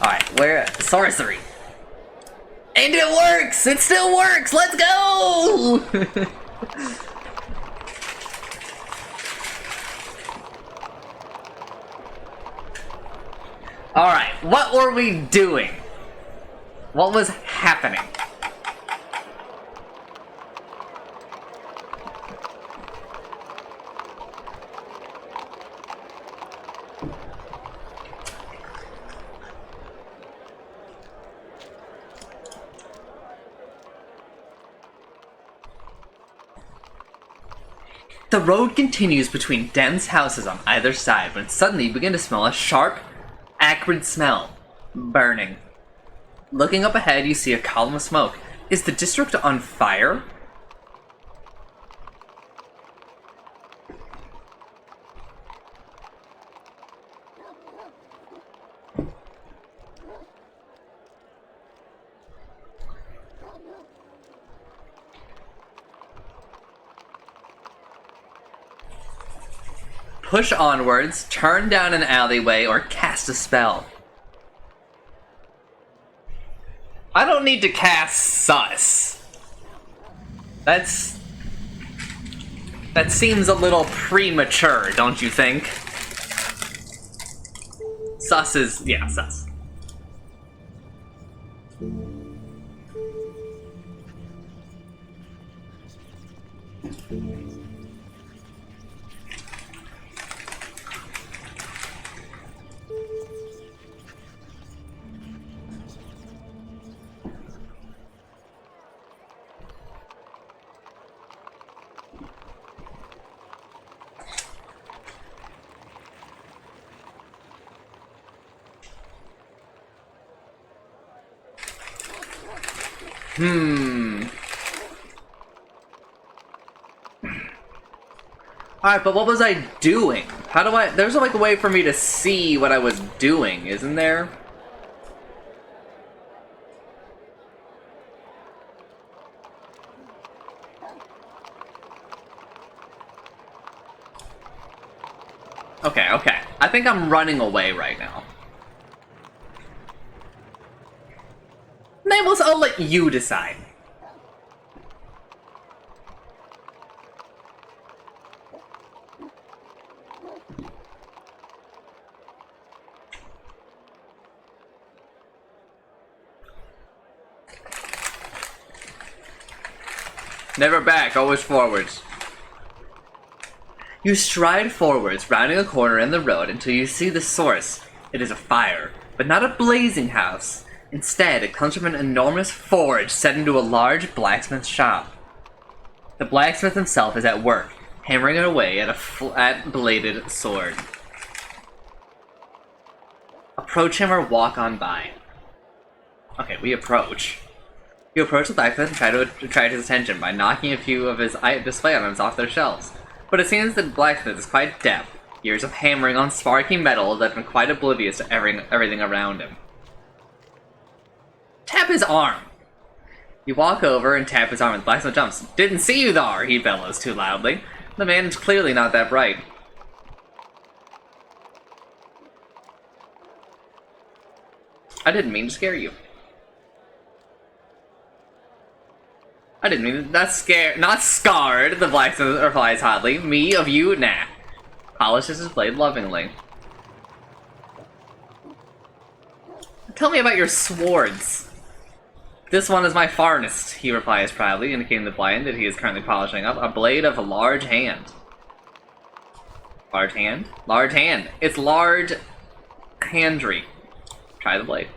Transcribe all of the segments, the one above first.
Alright, where? Sorcery. And it works! It still works! Let's go! Alright, what were we doing? What was happening? The road continues between dense houses on either side when suddenly you begin to smell a sharp, acrid smell. Burning. Looking up ahead, you see a column of smoke. Is the district on fire? Push onwards, turn down an alleyway, or cast a spell. I don't need to cast Sus. That seems a little premature, don't you think? Sus is... yeah, Sus. Alright, but what was I doing? How do I... there's like a way for me to see what I was doing, isn't there? Okay, okay. I think I'm running away right now. Nameless, I'll let you decide. Never back, always forwards. You stride forwards, rounding a corner in the road until you see the source. It is a fire, but not a blazing house. Instead, it comes from an enormous forge set into a large blacksmith shop. The blacksmith himself is at work, hammering it away at a flat-bladed sword. Approach him or walk on by. Okay, we approach. You approach the blacksmith and try to attract his attention by knocking a few of his display items off their shelves. But it seems that the blacksmith is quite deaf. Years of hammering on sparking metal have left him quite oblivious to everything around him. Tap his arm! You walk over and tap his arm and the blacksmith jumps. Didn't see you thar, he bellows too loudly. The man is clearly not that bright. I didn't mean to scare you. I didn't mean to, not scarred, the blacksmith replies hotly. Me, of you, nah. Polishes his blade lovingly. Tell me about your swords. This one is my farnest, he replies proudly, indicating the blade that he is currently polishing up. A blade of a large hand. Large hand? Large hand. It's large handry. Try the blade.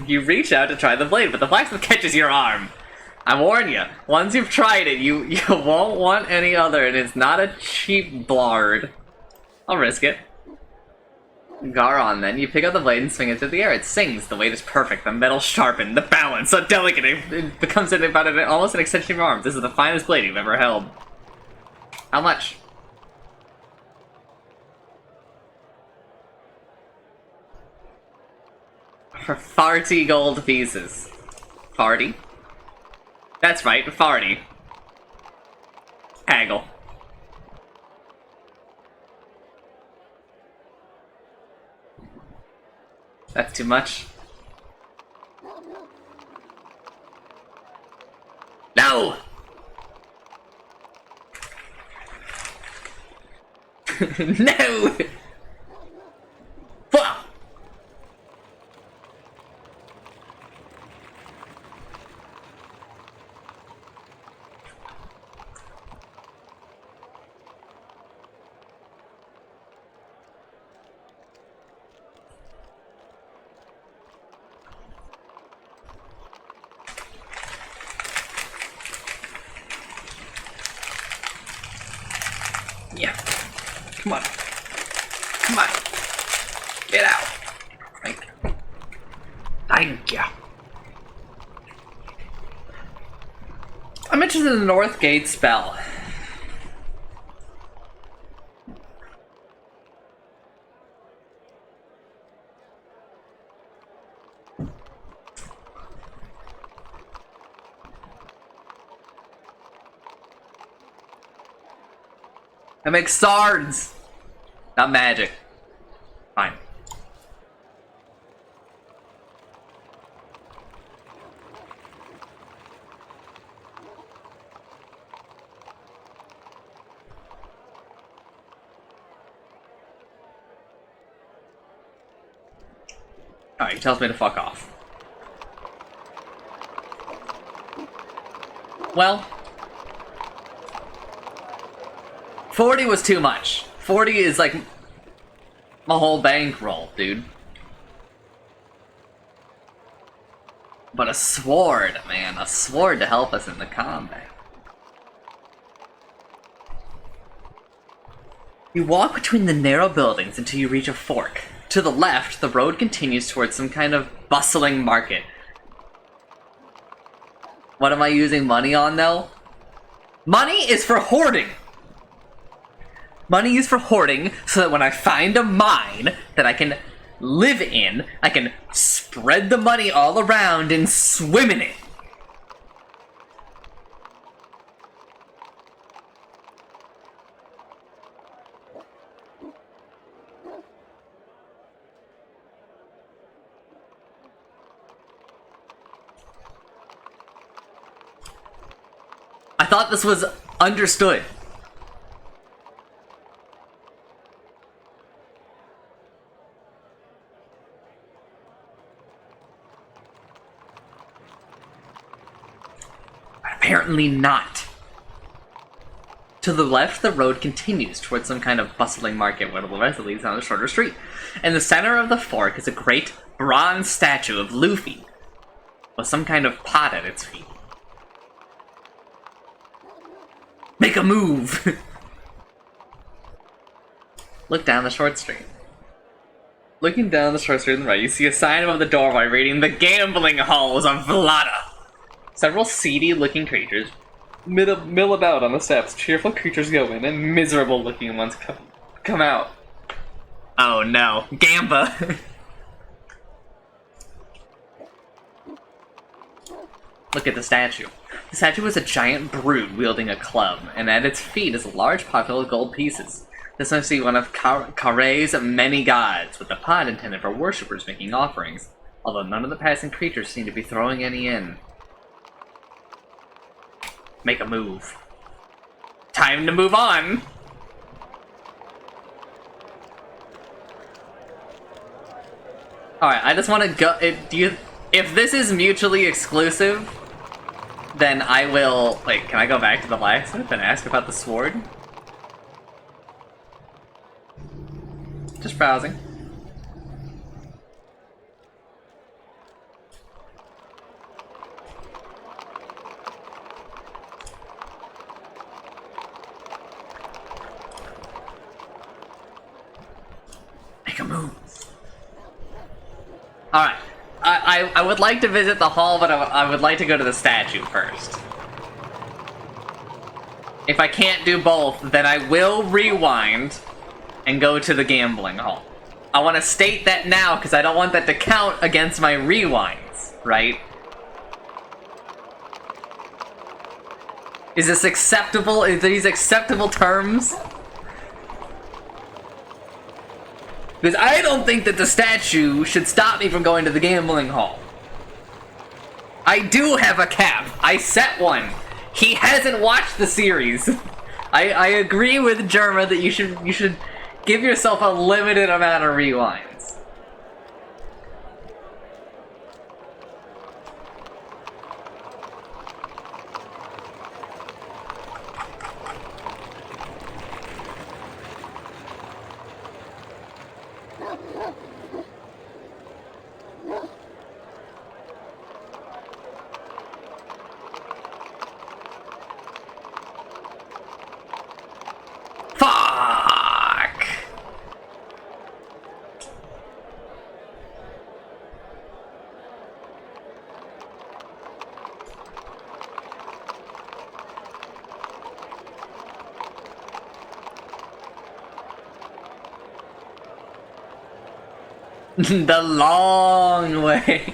You reach out to try the blade, but the blacksmith catches your arm. I warn you, once you've tried it, you won't want any other, and it's not a cheap blard. I'll risk it. Gar on then, you pick up the blade and swing it through the air. It sings, the weight is perfect, the metal sharpened, the balance so delicate, it becomes almost an extension of your arm. This is the finest blade you've ever held. How much? For farty gold pieces. Farty? That's right, farty. Haggle. That's too much. No! No! Fuck! Yeah. Come on. Come on. Get out. Thank you. I'm interested in the North Gate spell. I make swords, not magic. Fine. Alright, he tells me to fuck off. Well, 40 was too much. 40 is like my whole bankroll, dude. But a sword, man. A sword to help us in the combat. You walk between the narrow buildings until you reach a fork. To the left, the road continues towards some kind of bustling market. What am I using money on, though? Money is for hoarding! Money is for hoarding, so that when I find a mine that I can live in, I can spread the money all around and swim in it. I thought this was understood. Apparently not. To the left, the road continues towards some kind of bustling market where the rest leads down a shorter street. In the center of the fork is a great bronze statue of Luffy, with some kind of pot at its feet. Make a move! Look down the short street. Looking down the short street on the right, you see a sign above the doorway reading "The Gambling Halls of Vlada." Several seedy-looking creatures mill about on the steps. Cheerful creatures go in, and miserable-looking ones come out. Oh no, Gamba! Look at the statue. The statue is a giant brute wielding a club, and at its feet is a large pile of gold pieces. This must be one of Kare's many gods, with the pot intended for worshippers making offerings, although none of the passing creatures seem to be throwing any in. Make a move. Time to move on! Alright, I just want to go... If this is mutually exclusive, then I will... Wait, can I go back to the blacksmith and ask about the sword? Just browsing. Make a move. Alright. I would like to visit the hall, but I would like to go to the statue first. If I can't do both, then I will rewind and go to the gambling hall. I want to state that now, because I don't want that to count against my rewinds, right? Is this acceptable? Is these acceptable terms? Because I don't think that the statue should stop me from going to the gambling hall. I do have a cap. I set one. He hasn't watched the series. I agree with Germa that you should give yourself a limited amount of rewinds. Fuck! The long way.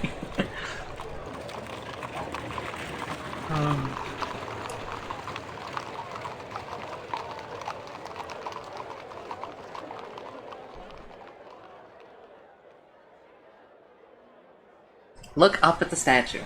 Look up at the statue.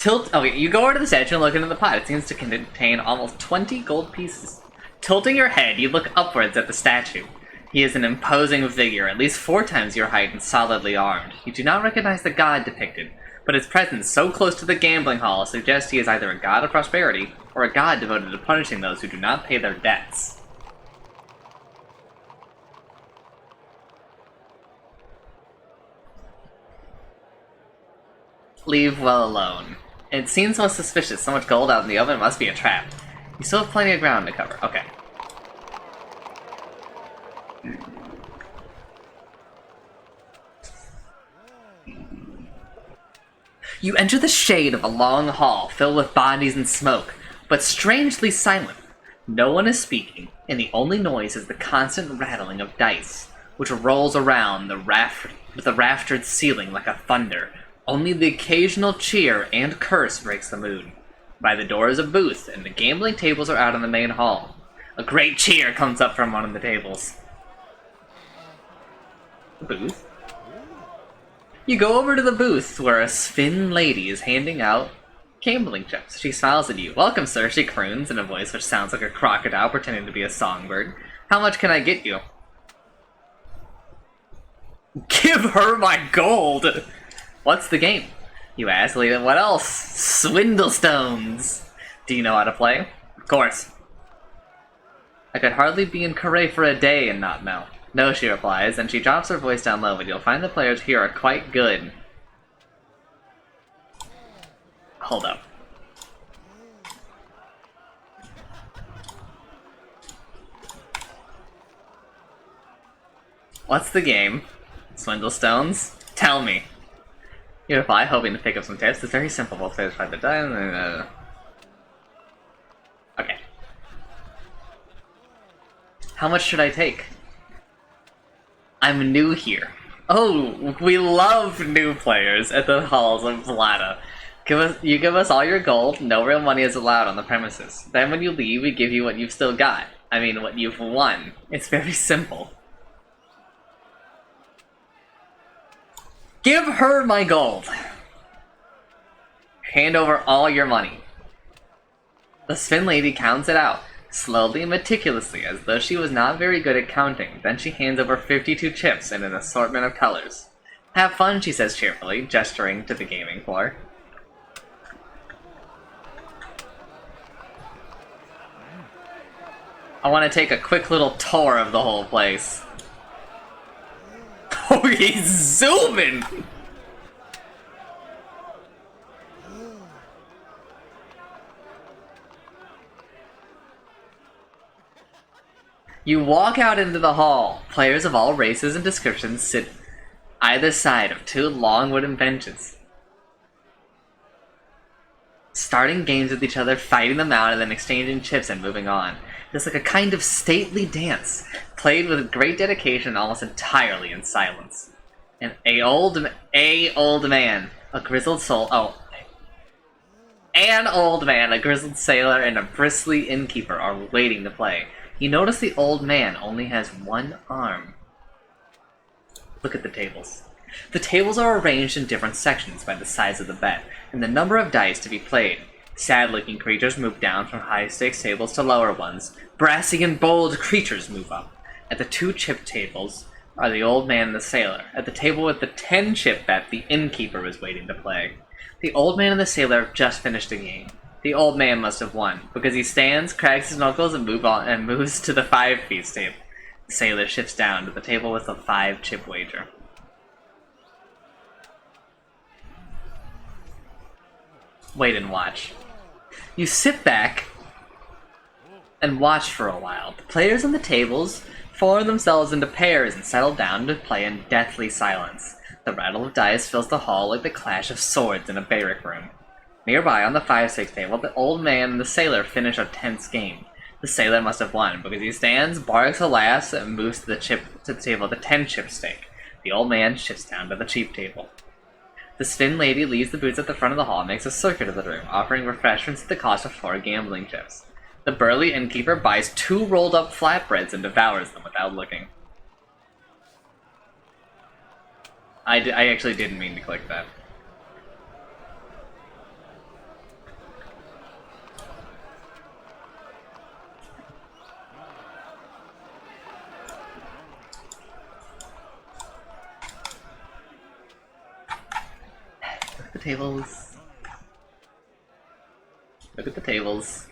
Okay, you go over to the statue and look into the pot. It seems to contain almost 20 gold pieces. Tilting your head, you look upwards at the statue. He is an imposing figure, at least 4 times your height and solidly armed. You do not recognize the god depicted, but his presence so close to the gambling hall suggests he is either a god of prosperity or a god devoted to punishing those who do not pay their debts. Leave well alone. It seems so suspicious. So much gold out in the oven must be a trap. You still have plenty of ground to cover. Okay. You enter the shade of a long hall filled with bodies and smoke, but strangely silent. No one is speaking, and the only noise is the constant rattling of dice, which rolls around the raftered ceiling like a thunder. Only the occasional cheer and curse breaks the mood. By the door is a booth, and the gambling tables are out in the main hall. A great cheer comes up from one of the tables. Booth? You go over to the booth, where a Sven lady is handing out gambling chips. She smiles at you. "Welcome, sir," she croons in a voice which sounds like a crocodile pretending to be a songbird. "How much can I get you?" Give her my gold! What's the game? You ask, Lena. What else? Swindlestones. Do you know how to play? Of course. I could hardly be in Carré for a day and not know. No, she replies, and she drops her voice down low, but you'll find the players here are quite good. Hold up. What's the game? Swindlestones? Tell me. You reply, hoping to pick up some tips. It's very simple. We'll satisfy the time. Okay. How much should I take? I'm new here. Oh, we love new players at the halls of Vlada. You give us all your gold. No real money is allowed on the premises. Then when you leave, we give you what you've still got. I mean, what you've won. It's very simple. Give her my gold. Hand over all your money. The Sven lady counts it out, slowly and meticulously, as though she was not very good at counting. Then she hands over 52 chips in an assortment of colors. Have fun, she says cheerfully, gesturing to the gaming floor. I want to take a quick little tour of the whole place. Oh, he's zooming! You walk out into the hall. Players of all races and descriptions sit either side of 2 long wooden benches, starting games with each other, fighting them out, and then exchanging chips and moving on. It's like a kind of stately dance, played with great dedication and almost entirely in silence. And an old man, a grizzled a grizzled sailor, and a bristly innkeeper are waiting to play. You notice the old man only has one arm. Look at the tables. The tables are arranged in different sections by the size of the bet and the number of dice to be played. Sad-looking creatures move down from high-stakes tables to lower ones. Brassy and bold creatures move up. At the 2 chip tables are the old man and the sailor. At the table with the 10 chip bet, the innkeeper is waiting to play. The old man and the sailor have just finished the game. The old man must have won, because he stands, cracks his knuckles, and moves to the 5-piece table. The sailor shifts down to the table with a 5-chip wager. Wait and watch. You sit back and watch for a while. The players on the tables form themselves into pairs and settle down to play in deathly silence. The rattle of dice fills the hall like the clash of swords in a barrack room. Nearby, on the 5-6 table, the old man and the sailor finish a tense game. The sailor must have won, because he stands, barks a laugh, and moves to the table with a 10-chip stake. The old man shifts down to the cheap table. The Spin Lady leaves the boots at the front of the hall and makes a circuit of the room, offering refreshments at the cost of 4 gambling chips. The burly innkeeper buys 2 rolled-up flatbreads and devours them without looking. I actually didn't mean to click that. Look at the tables. Look at the tables.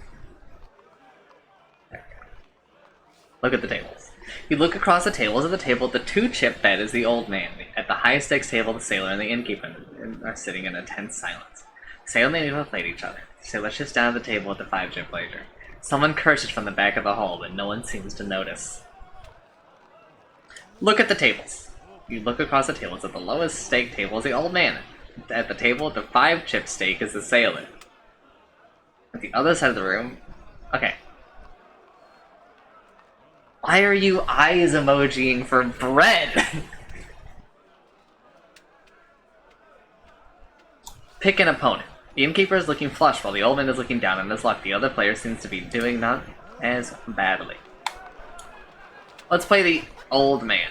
Look at the tables. You look across the tables. At the table, the 2-chip bet is the old man. At the high stakes table, the sailor and the innkeeper are sitting in a tense silence. The sailor and the innkeeper played each other. The sailor shifts down at the table with the 5-chip wager. Someone curses from the back of the hall, but no one seems to notice. Look at the tables. You look across the tables. At the lowest stake table is the old man. At the table with the 5-chip stake is the sailor. At the other side of the room... Okay. Why are you eyes emojiing for bread? Pick an opponent. The innkeeper is looking flush while the old man is looking down on his luck. The other player seems to be doing not as badly. Let's play the old man.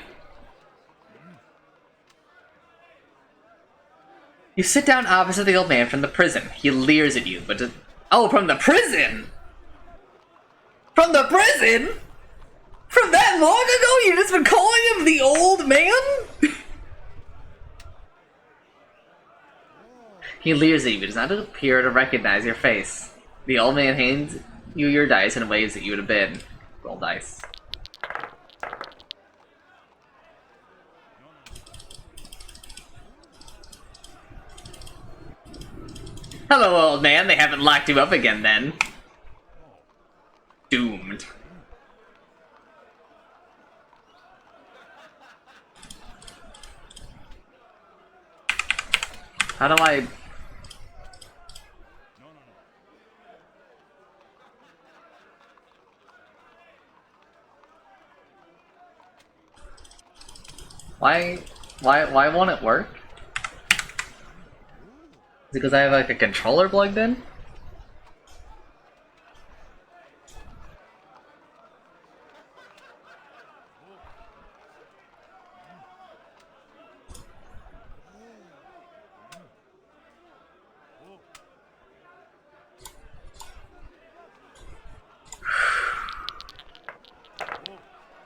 You sit down opposite the old man from the prison. He leers at you, but just... Oh, from the prison? From the prison? From that long ago, you've just been calling him the old man? He leers at you, but does not appear to recognize your face. The old man hands you your dice and waves at you to bid. Roll dice. Hello, old man. They haven't locked you up again, then. Doomed. How do I... Why won't it work? Is it because I have like a controller plugged in?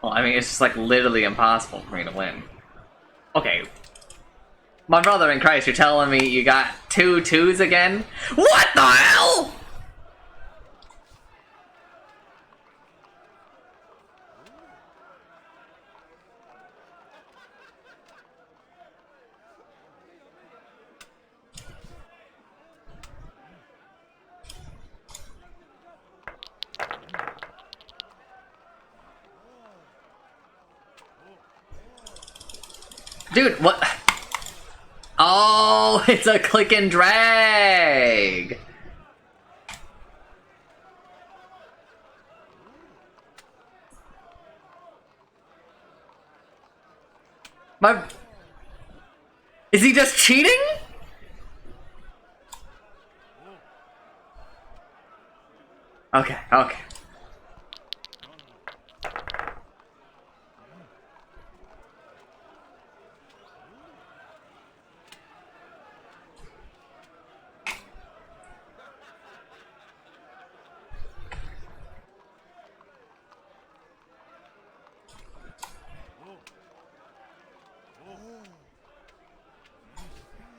Well, I mean, it's just like literally impossible for me to win. Okay. My brother in Christ, you're telling me you got 2 2s again? What the hell?! Dude, what? Oh, it's a click and drag! Is he just cheating? Okay, okay.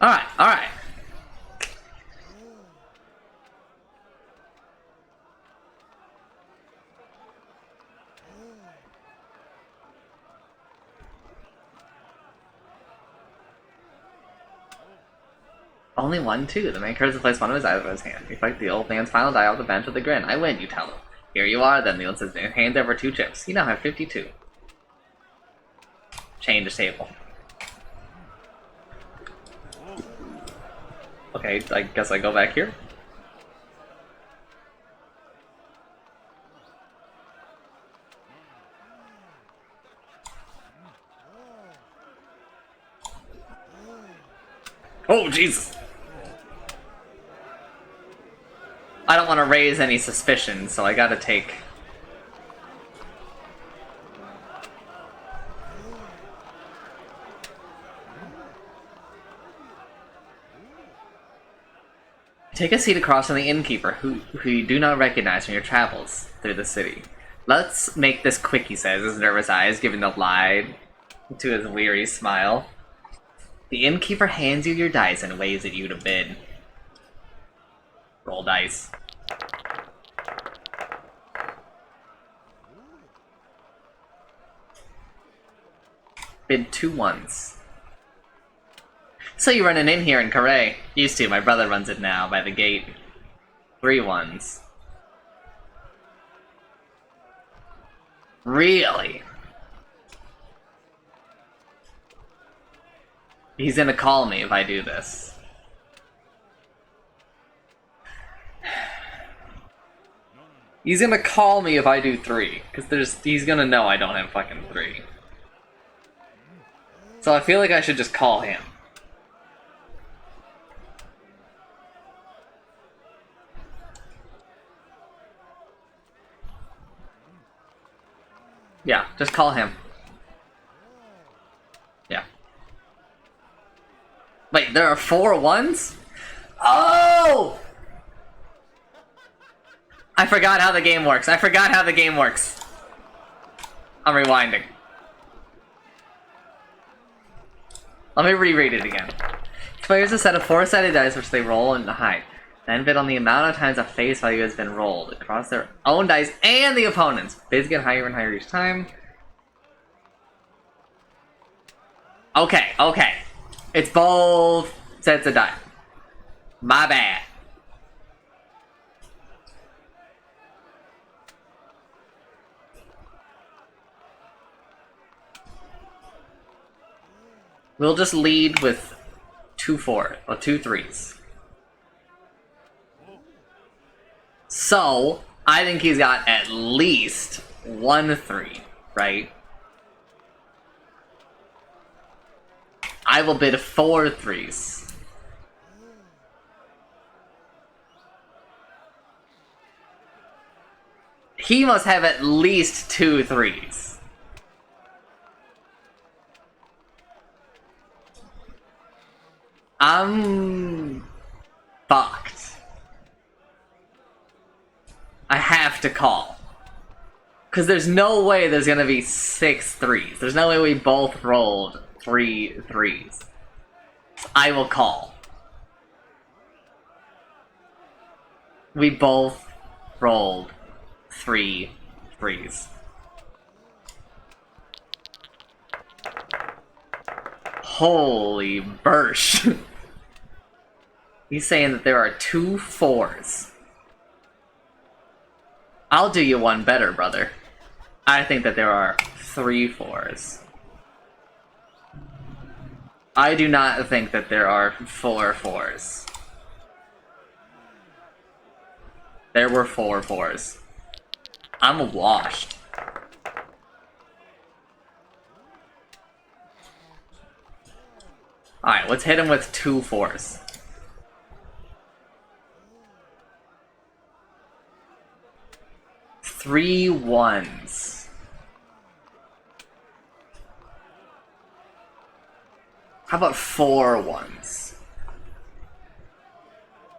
Alright, alright. Only one, too. The man curves to place one of his eyes in his hand. Reflect the old man's final die off the bench with a grin. I win, you tell him. Here you are, then, Neil says, hands over 2 chips. You now have 52. Change table. Okay, I guess I go back here. Oh, Jesus! I don't want to raise any suspicion, so I gotta take... Take a seat across from the innkeeper, who you do not recognize from your travels through the city. Let's make this quick, he says, his nervous eyes giving the lie to his weary smile. The innkeeper hands you your dice and waves at you to bid. Roll dice. Bid 2 ones. So you running in here in Carre? Used to, my brother runs it now, by the gate. 3 ones. Really? He's gonna call me if I do this. He's gonna call me if I do 3, because he's gonna know I don't have fucking 3. So I feel like I should just call him. Yeah, just call him. Yeah. Wait, there are 4 ones? Oh! I forgot how the game works. I'm rewinding. Let me reread it again. Each player has a set of 4-sided dice which they roll and hide. Then bid on the amount of times a face value has been rolled across their own dice and the opponent's. Bids get higher and higher each time. Okay, okay. It's both sets of die. My bad. We'll just lead with 2 3s. So, I think he's got at least 1 3, right? I will bid 4 3s. He must have at least 2 3s. I'm fucked. I have to call. Because there's no way there's gonna be 6 3s. There's no way we both rolled 3 3s. I will call. We both rolled 3 3s. Holy bursh. He's saying that there are 2 4s. I'll do you one better, brother. I think that there are 3 4s. I do not think that there are 4 4s. There were 4 4s. I'm washed. Alright, let's hit him with 2 4s. 3 1s. How about 4 1s?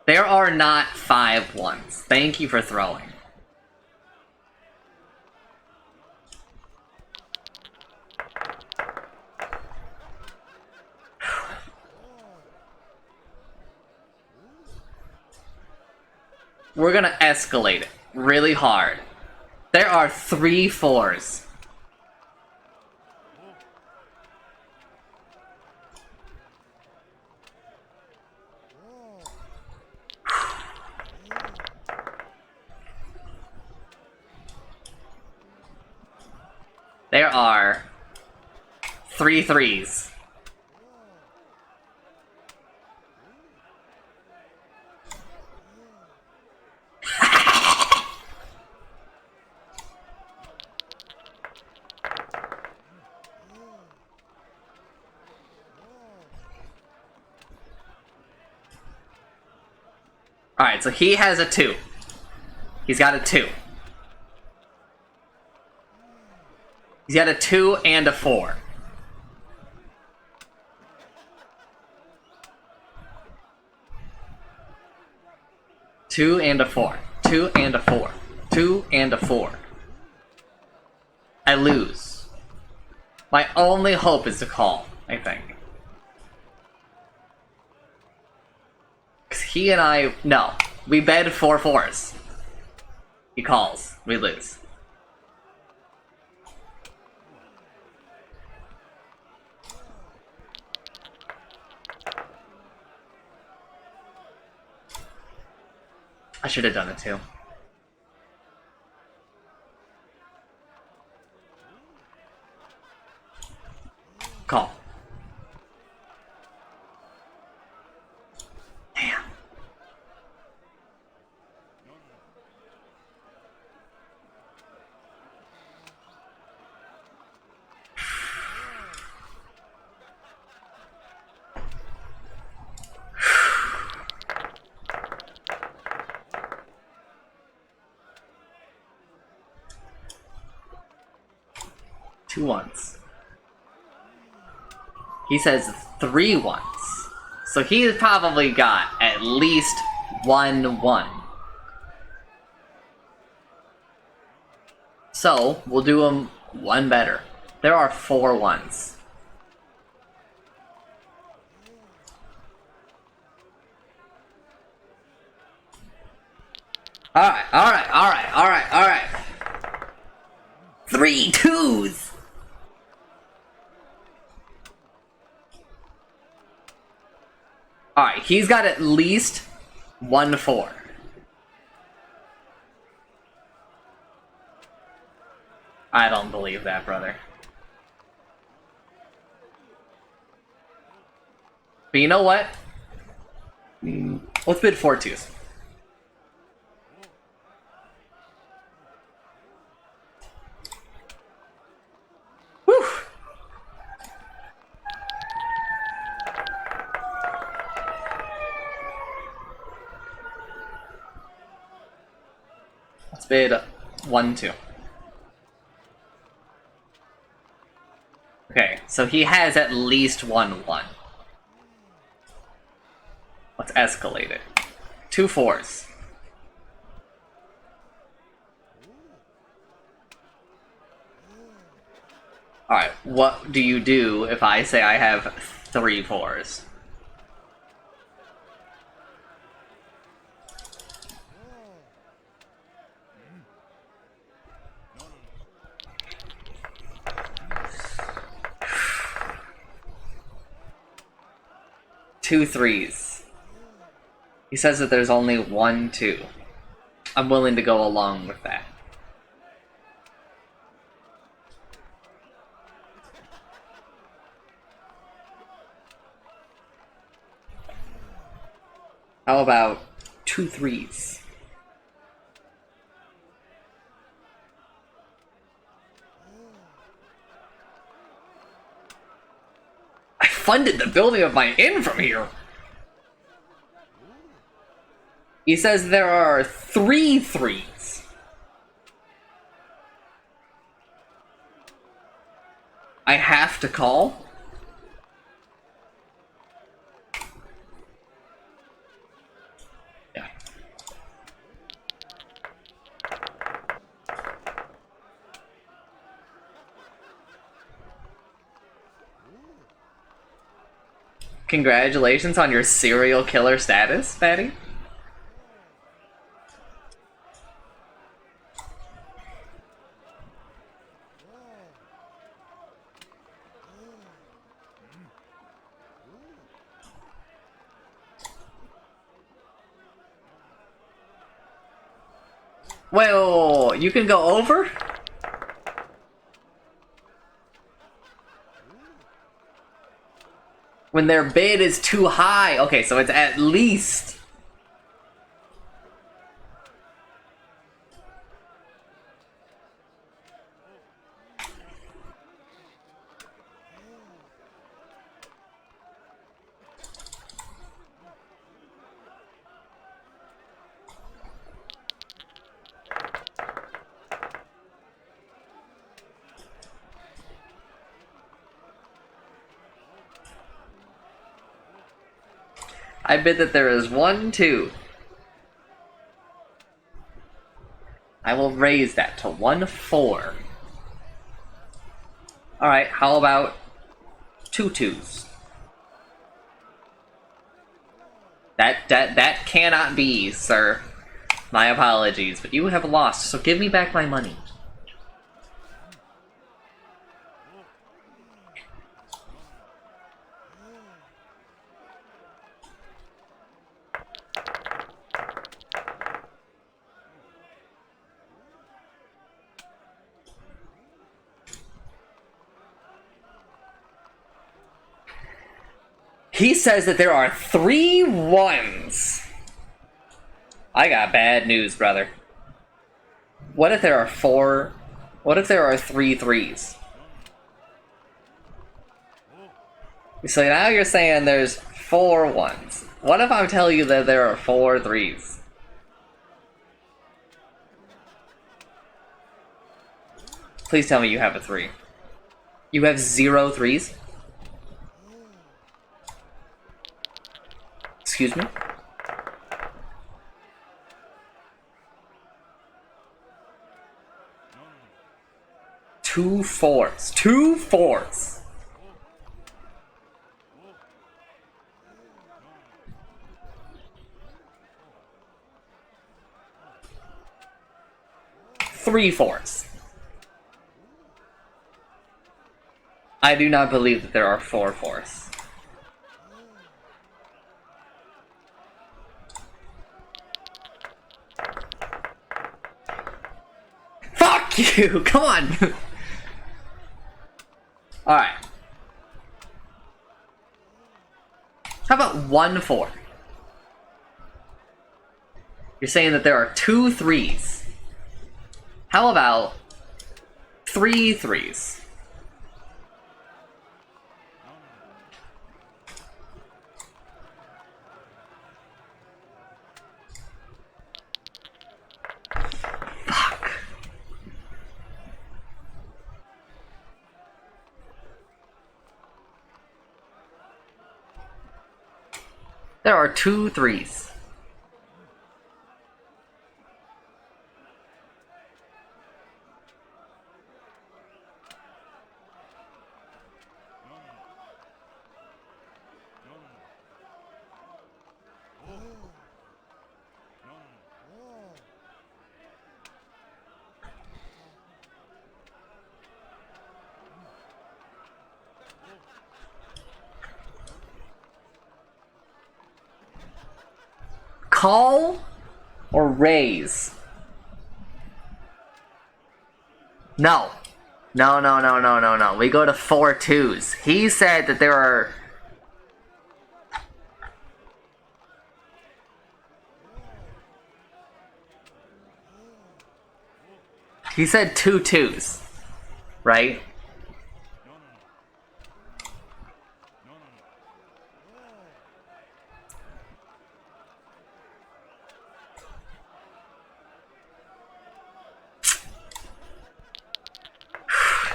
There are not 5 1s. Thank you for throwing. we're gonna escalate it really hard. There are 3 4s. There are 3 3s. Alright, so he has a 2. He's got a 2. He's got a 2 and a 4. Two and a 4. 2 and a 4. 2 and a 4. I lose. My only hope is to call, I think. Because he and I... No. We bed 4 4s. He calls. We lose. I should have done it too. Call. Damn. Two ones. He says 3 ones. So he's probably got at least 1 1. So, we'll do him 1 better. There are 4 ones. Alright. 3 2s! Alright, he's got at least 1 4. I don't believe that, brother. But you know what? Let's bid 4 2s. Whew! Let's bid 1 2. Okay, so he has at least 1 1. Let's escalate it. 2 4s. Alright, what do you do if I say I have 3 4s? Two 3s. He says that there's only 1 2. I'm willing to go along with that. How about 2 3s? I funded the building of my inn from here! He says there are 3 3s. I have to call? Yeah. Congratulations on your serial killer status, Fatty. Wait, wait, wait, you can go over? When their bid is too high. Okay, so it's at least... I bid that there is 1, 2. I will raise that to 1, 4. Alright, how about 2 2s? That cannot be, sir. My apologies, but you have lost, so give me back my money. He says that there are 3 1s. I got bad news, brother. What if there are 4... What if there are 3 3s? So now you're saying there's 4 1s. What if I tell you that there are 4 3s? Please tell me you have a 3. You have 0 3s? Excuse me? Two fours. 2 4s. Three 4s. I do not believe that there are 4 4s. Fuck you! Come on! Alright. How about 1 4? You're saying that there are 2 3s. How about 3 3s? Fuck. There are 2 3s. Call or raise? No. No, no, no, no, no, no. We go to 4 2s. He said that there are... He said 2 2s. Right?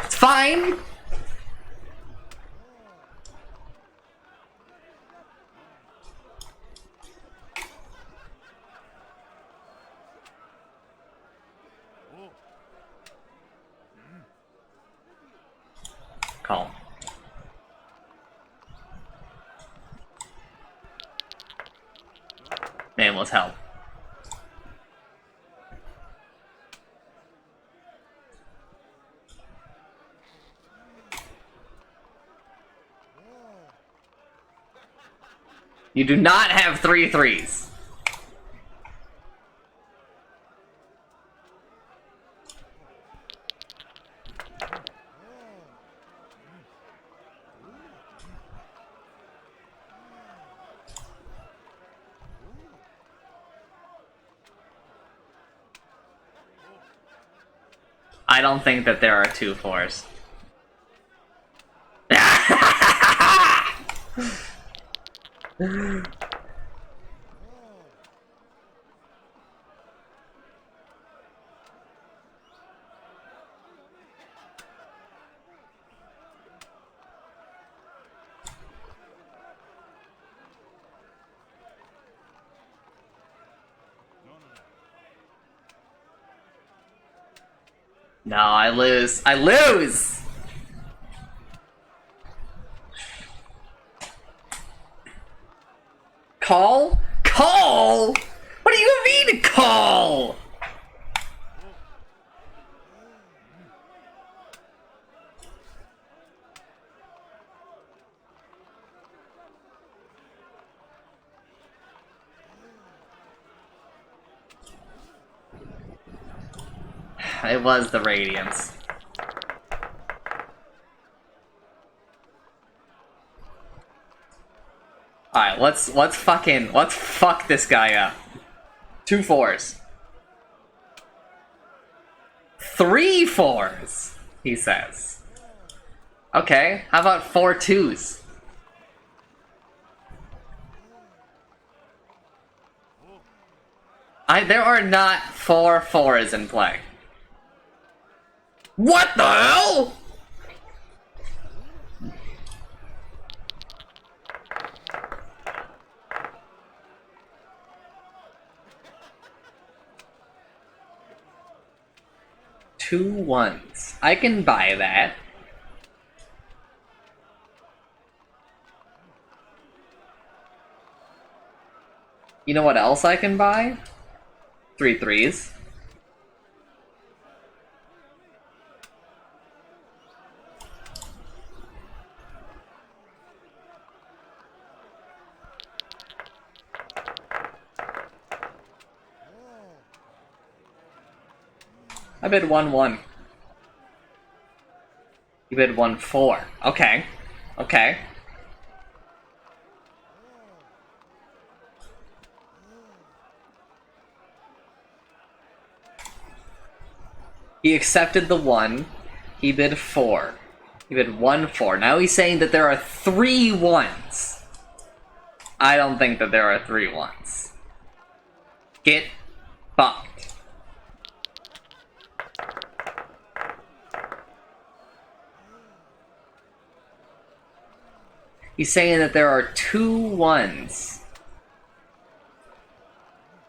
It's fine. Call. Man, let's help. You do not have 3 3s. I don't think that there are 2 4s. No, I lose. I lose! Call? Call? What do you mean, call? It was the Radiance. Alright, let's fuck this guy up. 2 4s. 3 4s, he says. Okay, how about 4 2s? There are not 4 4s in play. What the hell? Two 1s. I can buy that. You know what else I can buy? 3 3s. I bid 1 1. You bid 1 4. Okay. Okay. He accepted the 1. He bid 4. He bid 1 4. Now he's saying that there are 3 1s. I don't think that there are 3 1s. Get fucked. He's saying that there are 2 1s.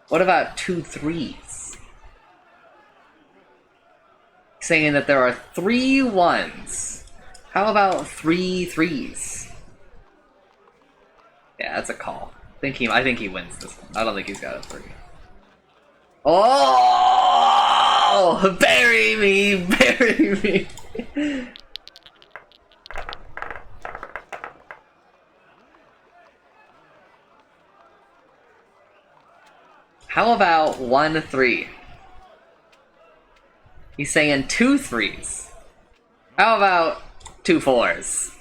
What about 2 3s? He's saying that there are 3 1s. How about 3 3s? Yeah, that's a call. I think he wins this one. I don't think he's got a 3. Oh! Bury me! Bury me! How about 1 3? He's saying 2 3s. How about 2 4s?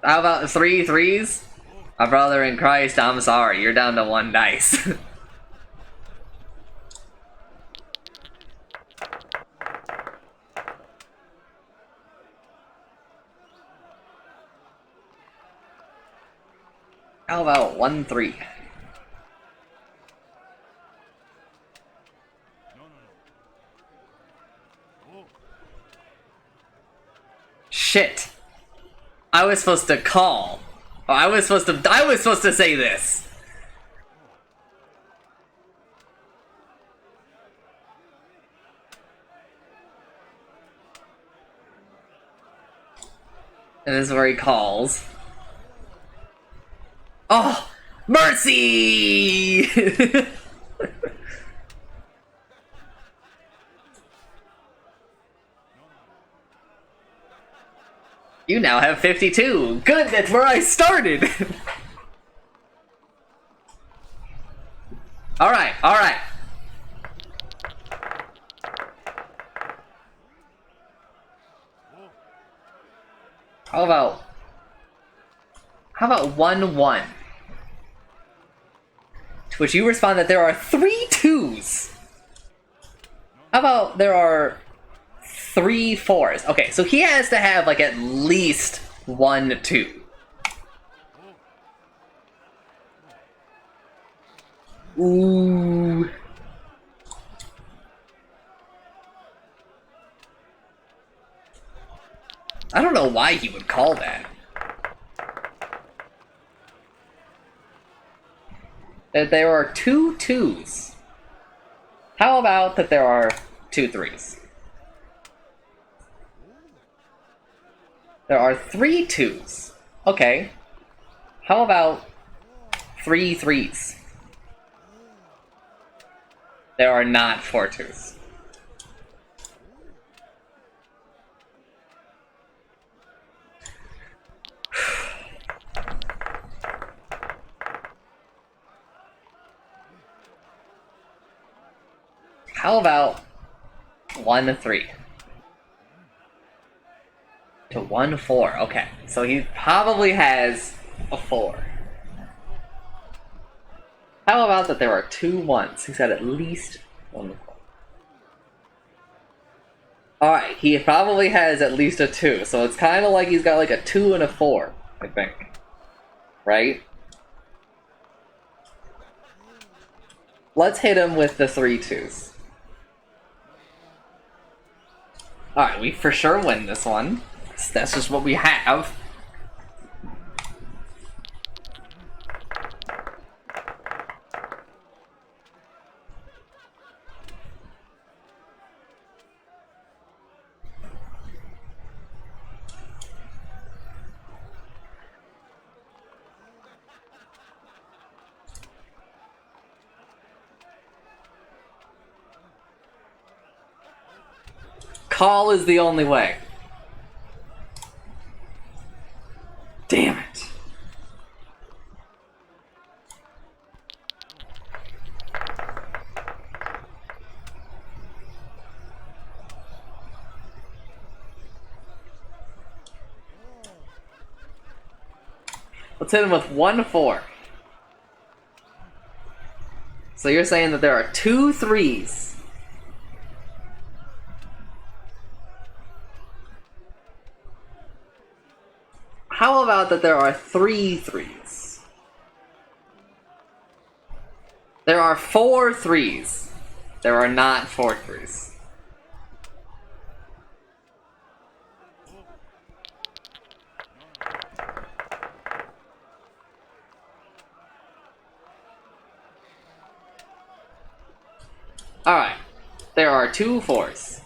How about 3 3s? My brother in Christ, I'm sorry. You're down to 1 dice. How about 1 3? Shit. I was supposed to call. Oh, I was supposed to say this. And this is where he calls. Oh, mercy! You now have 52. Good, that's where I started. Alright, alright. How about 1 1? To which you respond that there are 3 2s. How about there are 3 4s? Okay, so he has to have like at least 1 2. Ooh. I don't know why he would call that. That there are 2 2s. How about that there are 2 3s? There are 3 2s. Okay. How about 3 3s? There are not 4 2s. How about 1 3 to 1 4? Okay, so he probably has a 4. How about that there are 2 1s? He's got at least 1 4. Alright, he probably has at least a 2, so it's kind of like he's got like a 2 and a 4, I think. Right? Let's hit him with the 3 2s. Alright, we for sure win this one. That's just what we have. Call is the only way. Damn it. Let's hit him with 1 4. So you're saying that there are 2 3s. How about that there are 3 3s? There are 4 3s. There are not 4 3s. Alright. There are 2 4s.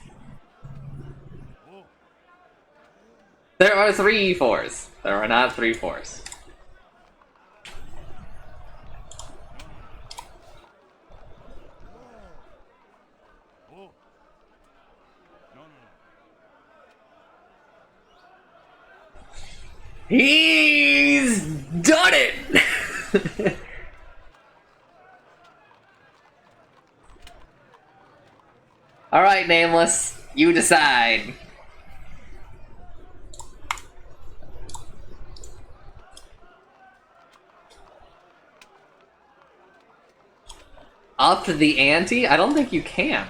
There are 3 4s. There are not 3 4s. He's done it! Alright, Nameless. You decide. Up the ante? I don't think you can.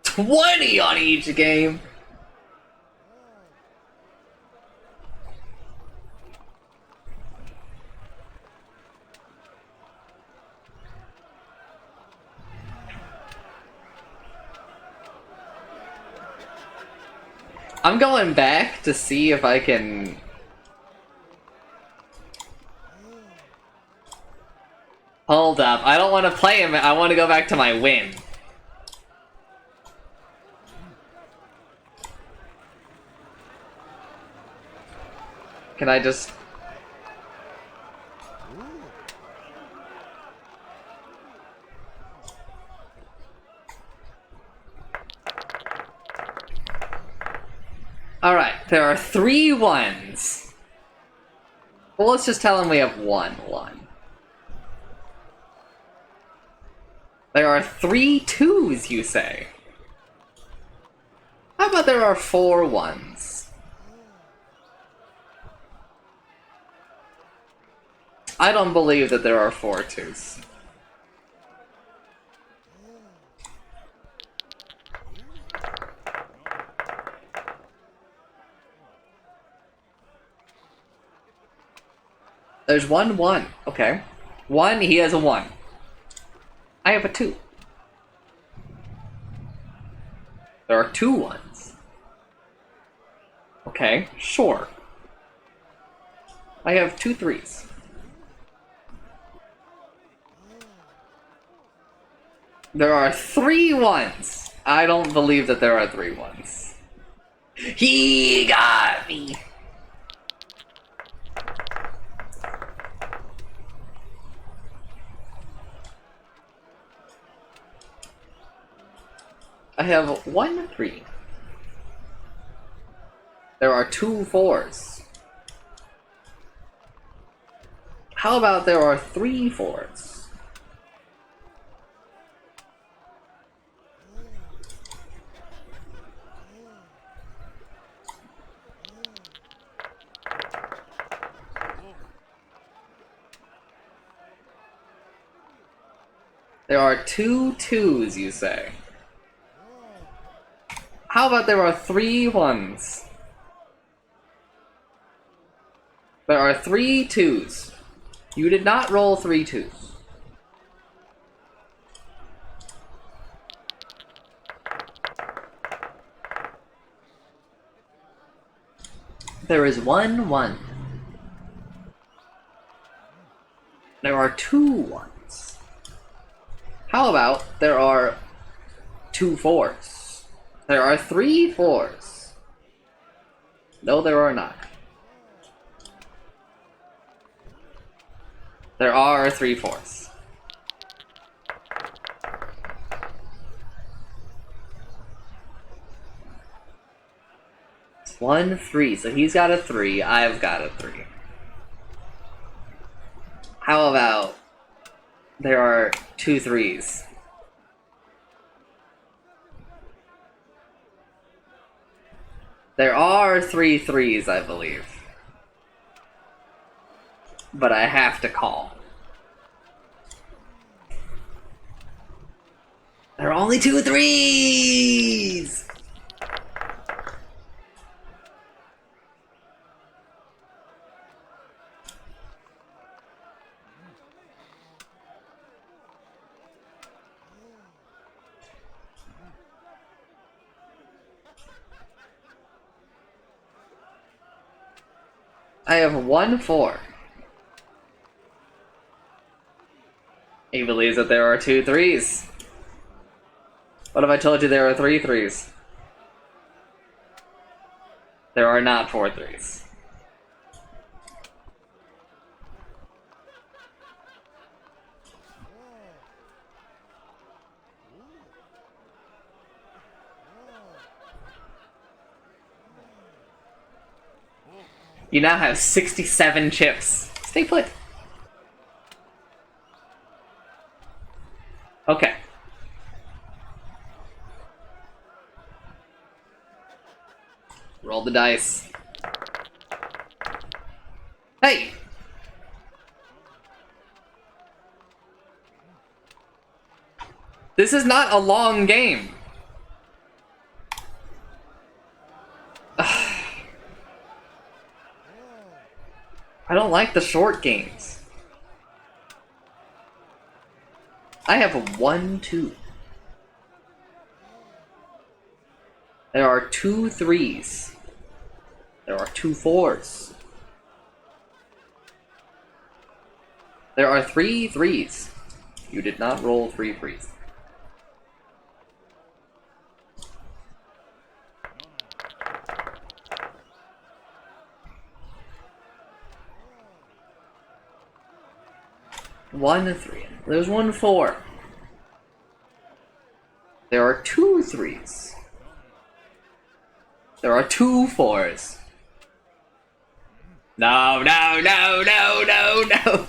$20 on each game. I'm going back to see if I can... Hold up, I don't want to play him, I want to go back to my win. Can I just... Alright, there are 3 1s. Well, let's just tell him we have 1 1. There are 3 2s, you say? How about there are 4 1s? I don't believe that there are 4 2s. There's 1 1. Okay. 1, he has a 1. I have a 2. There are 2 1s. Okay, sure. I have 2 3s. There are 3 1s. I don't believe that there are 3 1s. He got me. I have 1 3. There are 2 4s. How about there are 3 4s? There are 2 2s, you say? How about there are 3 1s? There are 3 2s. You did not roll 3 2s. There is 1 1. There are 2 1s. How about there are 2 4s? There are 3 4s. No, there are not. There are 3 4s. It's 1 3, so he's got a 3, I've got a 3. How about there are 2 3s? There are 3 3s, I believe. But I have to call. There are only 2 3s! I have 1 4. He believes that there are 2 3s. What if I told you there are 3 3s? There are not 4 3s. You now have 67 chips. Stay put. Okay. Roll the dice. Hey! This is not a long game. I don't like the short games. I have 1 2. There are 2 3s. There are 2 4s. There are 3 3s. You did not roll 3 3s. One 3. There's 1 4. There are 2 3s. There are 2 4s. No, no, no, no, no, no!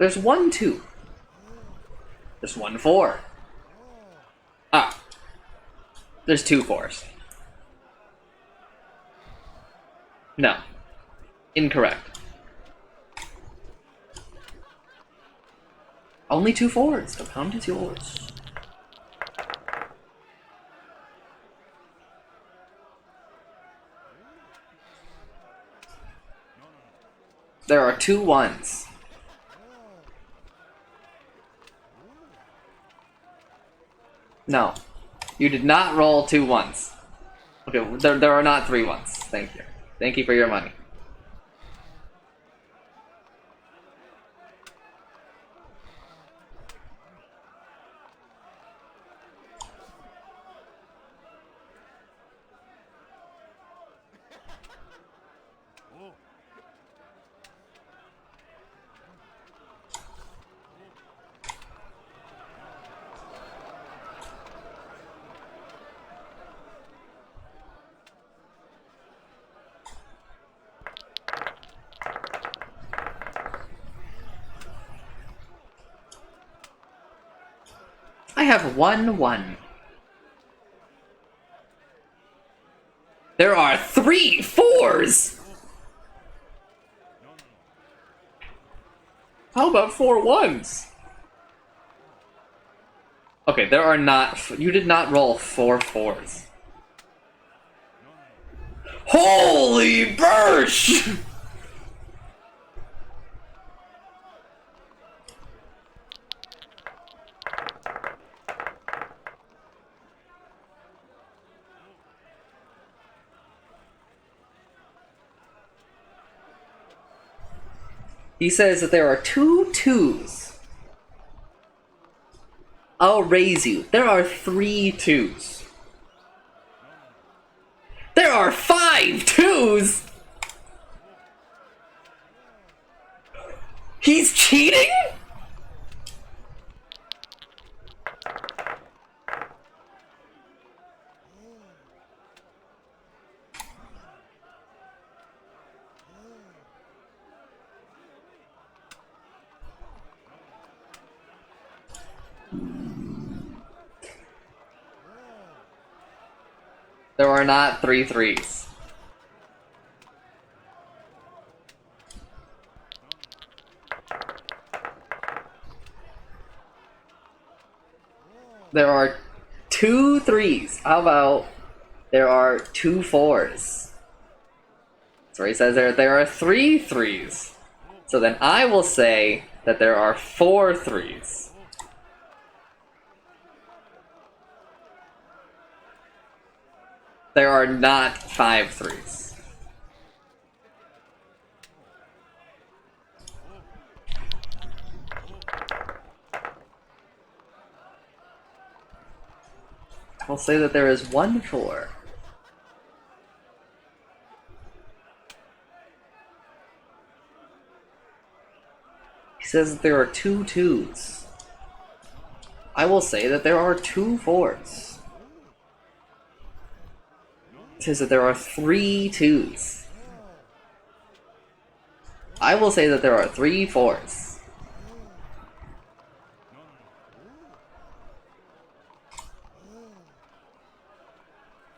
There's 1 2. There's 1 4. Ah. There's 2 4s. No. Incorrect. Only 2 4s. The pound is yours. There are 2 1s. No. You did not roll 2 1s. Okay, there are not 3 1s. Thank you. Thank you for your money. I have 1 1. There are 3 4s! How about 4 1s? Okay, there are not... You did not roll 4 4s. Holy bursh! He says that there are 2 2s. I'll raise you. There are 3 2s. There are 5 2s! He's cheating?! There are not 3 3s. There are 2 3s. How about there are 2 4s? So he says there are 3 3s. So then I will say that there are 4 3s. There are not 5 3s. I'll say that there is 1 4. He says that there are 2 2s. I will say that there are 2 4s. He says that there are 3 2s. I will say that there are 3 4s.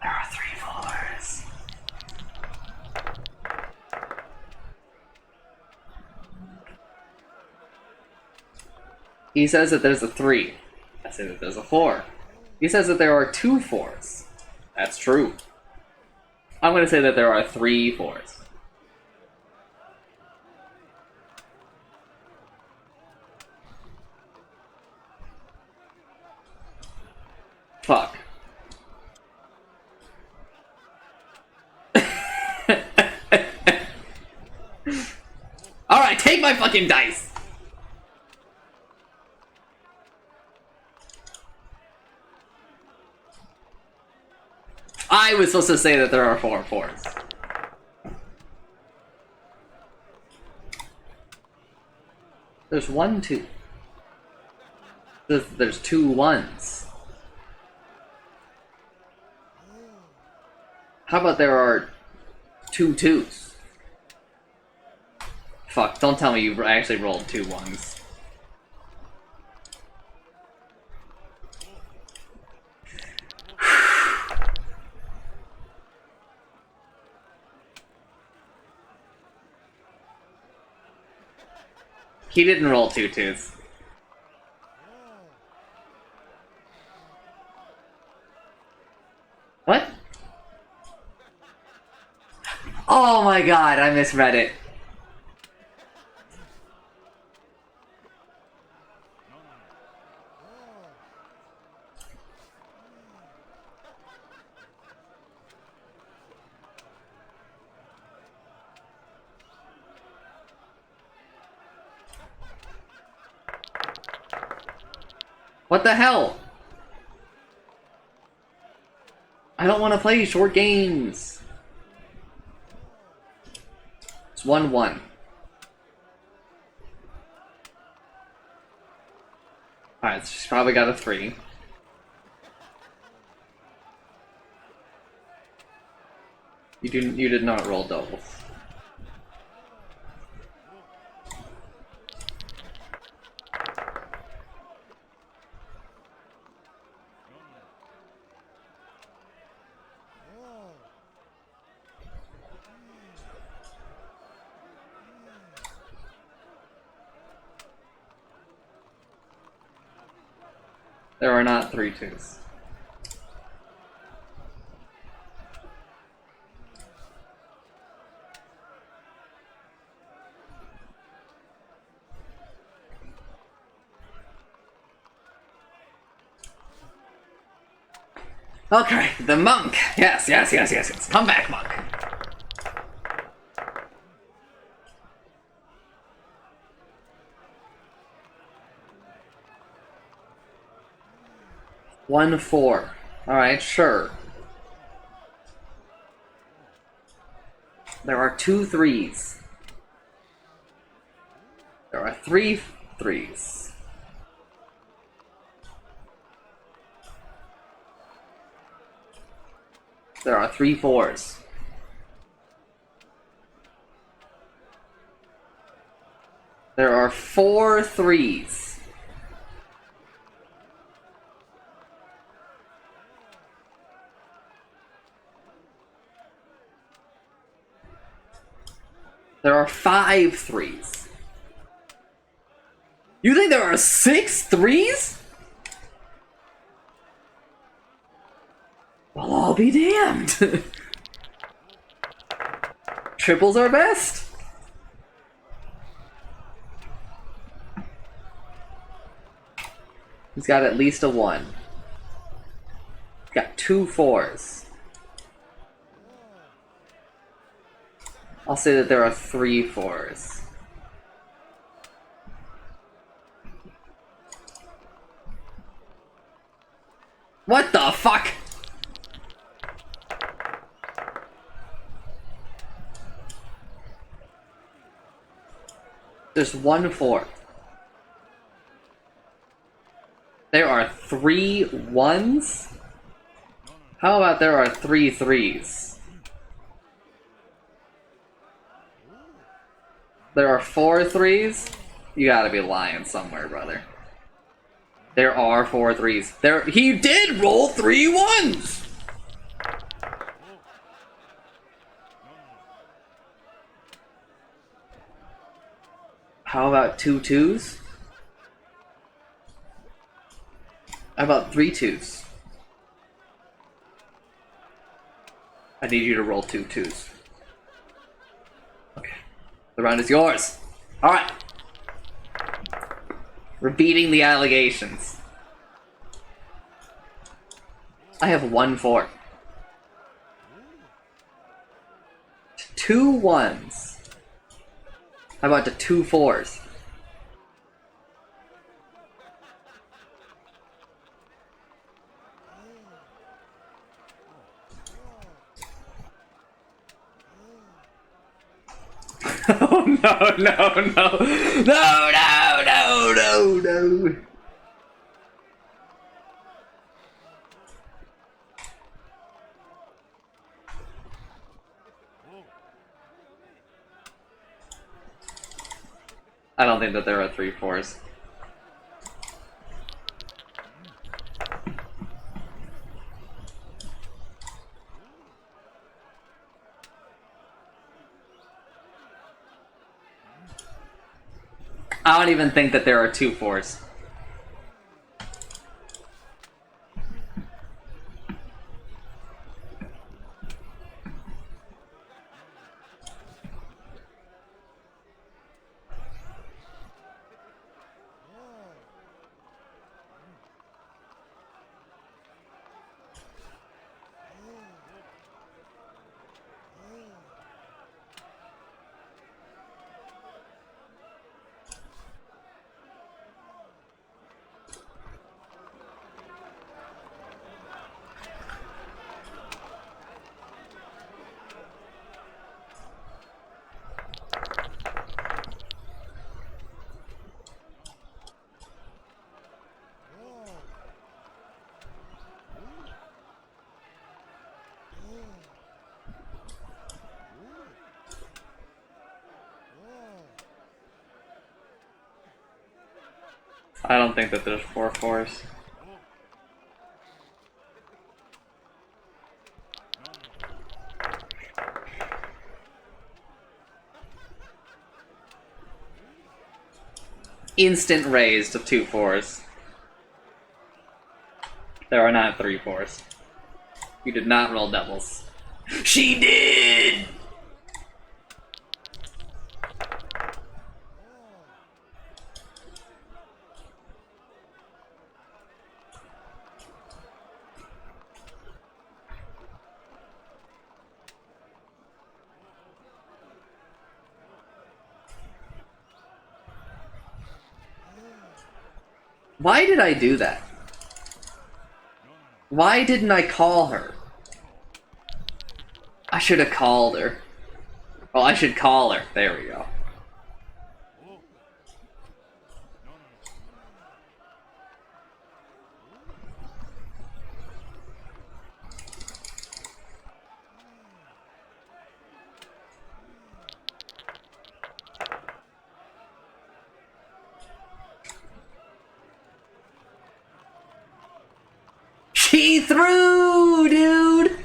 There are 3 4s. He says that there's a 3. I say that there's a 4. He says that there are 2 4s. That's true. I'm going to say that there are 3 4s. Fuck. Alright, take my fucking dice! I was supposed to say that there are 4 4s. There's 1 2. There's 2 1s. How about there are 2 2s? Fuck, don't tell me you actually rolled 2 1s. He didn't roll 2 2s. What? Oh my god, I misread it. What the hell? I don't want to play short games. It's 1-1. Alright, she's probably got a 3. You did not roll doubles. There are not 3 2s. Okay, the monk. Yes. Come back, monk. One 4. Alright, sure. There are 2 3s. There are 3 3s. There are 3 4s. There are 4 3s. There are 5 3s. You think there are 6 3s? Well, I'll be damned. Triples are best. He's got at least a 1. He's got 2 4s. I'll say that there are 3 4s. What the fuck? There's 1 4. There are 3 1s? How about there are 3 3s? There are 4 3s? You gotta be lying somewhere, brother. There are 4 3s. He did roll 3 1s! How about 2 2s? How about 3 2s? I need you to roll 2 2s. Okay. The round is yours. Alright. We're beating the allegations. I have 1 4. 2 1s. How about the 2 4s? Oh no. No. I don't think that there are 3 4s. I don't even think that there are 2 4s. I don't think that there's 4 4s. Instant raised of 2 4s. There are not 3 4s. You did not roll doubles. She did! Why did I do that? Why didn't I call her? I should have called her. Well, I should call her. There we go. She threw, dude!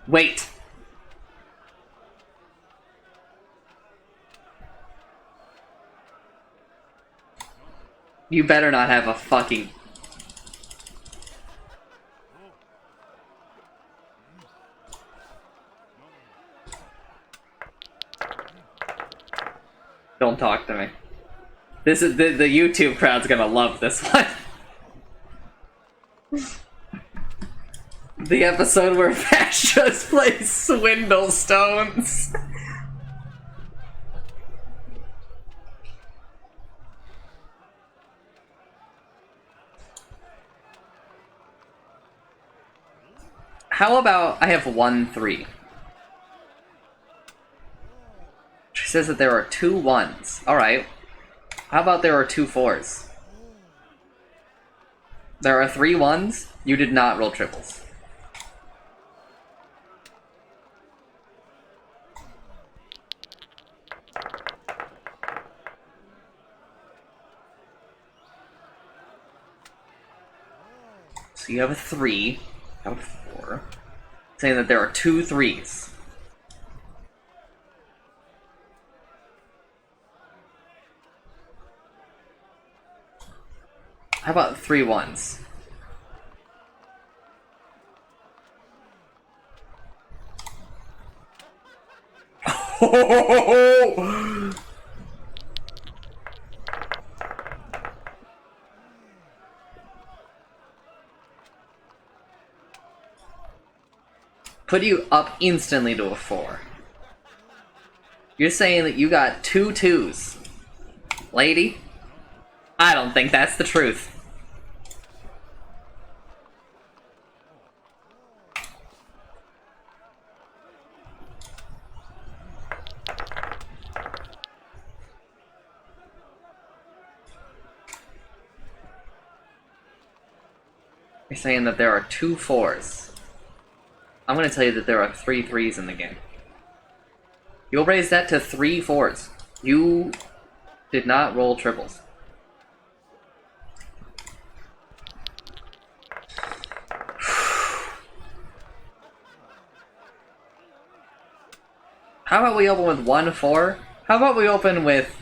Wait. You better not have a fucking... Don't talk to me. This is the YouTube crowd's gonna love this one. The episode where Vash just plays Swindle Stones. How about I have 1 3? She says that there are 2 1s. Alright. How about there are 2 4s? There are 3 1s. You did not roll triples. So you have a 3. You have a 4. Saying that there are 2 3s. How about 3 1s? Put you up instantly to a 4. You're saying that you got 2 2s. Lady? I don't think that's the truth. You're saying that there are 2 4s. I'm gonna tell you that there are 3 3s in the game. You'll raise that to 3 4s. You did not roll triples. How about we open with 1 4? How about we open with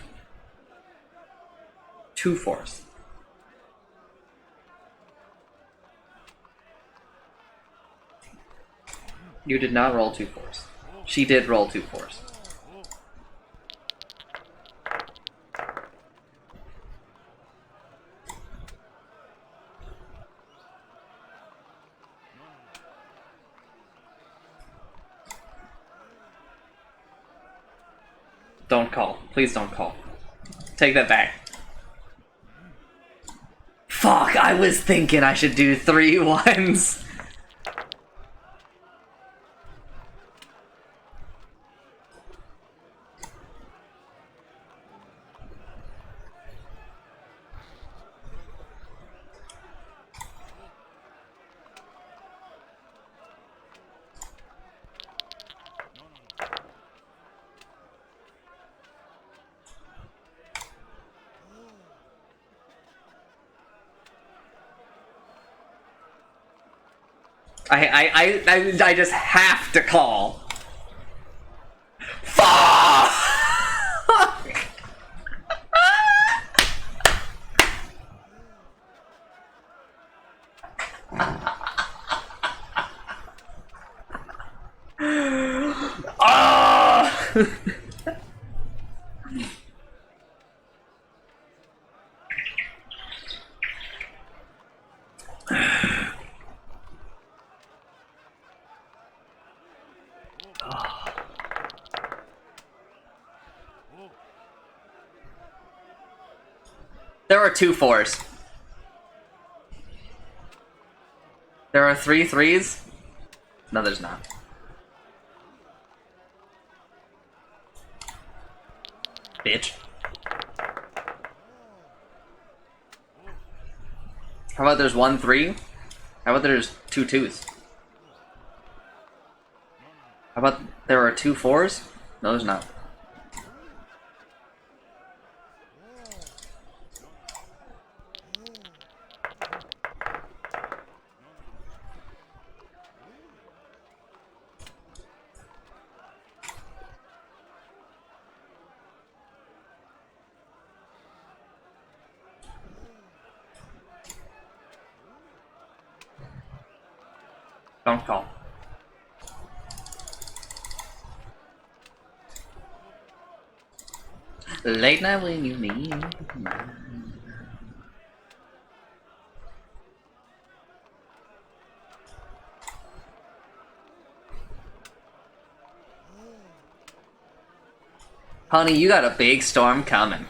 2 fours. You did not roll 2 fours. She did roll 2 fours. Don't call. Please don't call. Take that back. Fuck, I was thinking I should do 3 ones. I just have to call. Fuck! Oh! There are 2 fours. There are 3 threes? No, there's not. Bitch. How about there's 1 3? How about there's 2 2s? How about there are 2 4s? No, there's not. Don't call. Late night when you need mine. Honey, you got a big storm coming.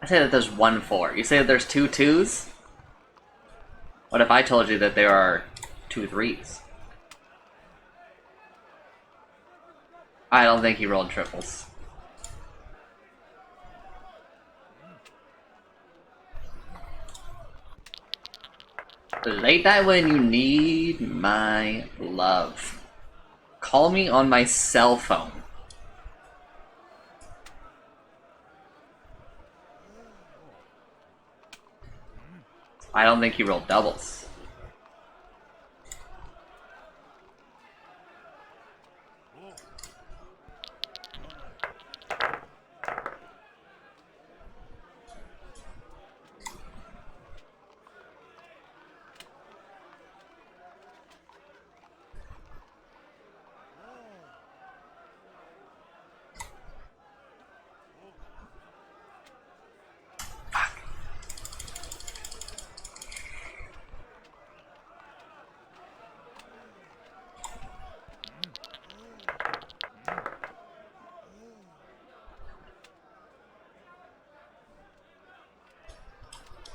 I say that there's 1 4. You say that there's 2 2s? What if I told you that there are 2 3s? I don't think he rolled triples. Late night when you need my love. Call me on my cell phone. I don't think he rolled doubles.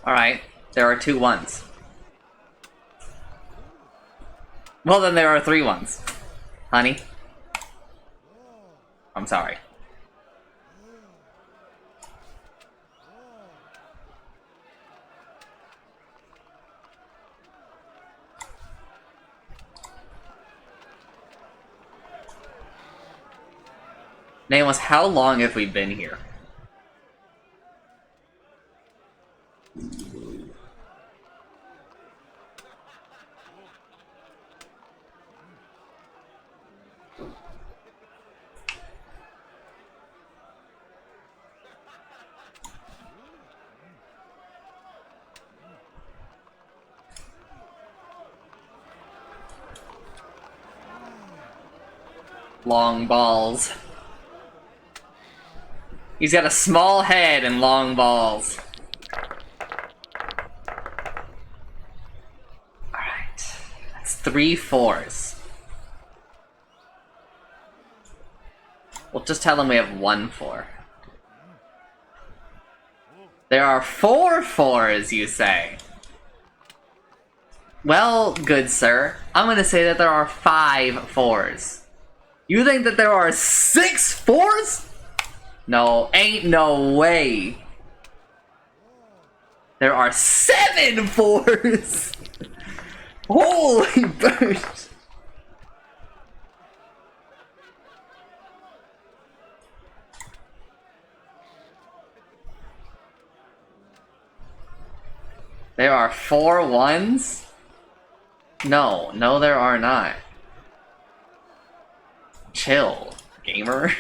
Alright, there are 2 1s. Well, then there are 3 1s. Honey? I'm sorry. Nameless, how long have we been here? Long balls. He's got a small head and long balls. Alright. That's 3 4s. We'll just tell him we have 1 4. There are 4 4s, you say? Well, good sir, I'm gonna say that there are 5 4s. You think that there are 6 4s? No, ain't no way. There are 7 4s! Holy burst! There are 4 1s? No, there are not. Chill, gamer.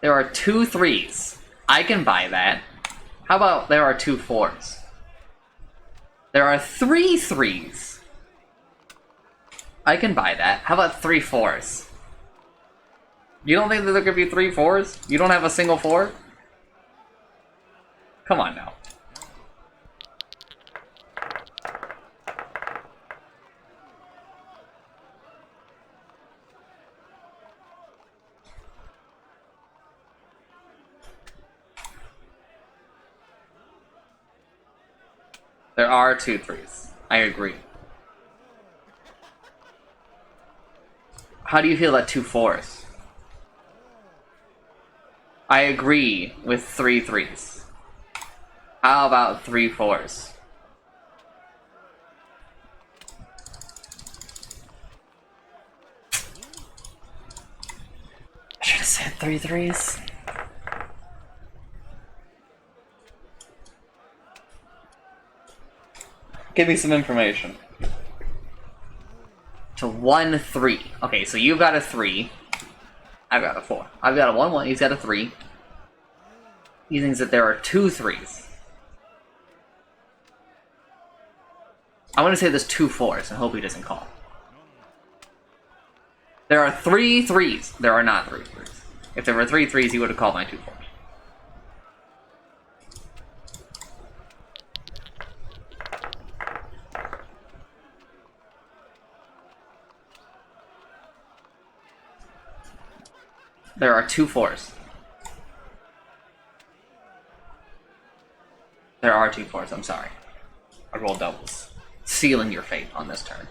There are 2 3s. I can buy that. How about there are 2 4s? There are 3 3s. I can buy that. How about 3 4s? You don't think that there could be 3 4s? You don't have a single 4? Come on now. There are 2 3s. I agree. How do you feel about 2 4s? I agree with 3 3s. How about 3 4s? I should have said 3 3s. Give me some information. To 1 3. Okay, so you've got a 3. I've got a 4. I've got a 1 1. He's got a 3. He thinks that there are 2 3s. I want to say there's 2 4s and hope he doesn't call. There are 3 3s. There are not 3 3s. If there were 3 3s, he would have called my 2 4s. There are 2 4s. There are 2 4s, I'm sorry. I rolled doubles. Sealing your fate on this turn.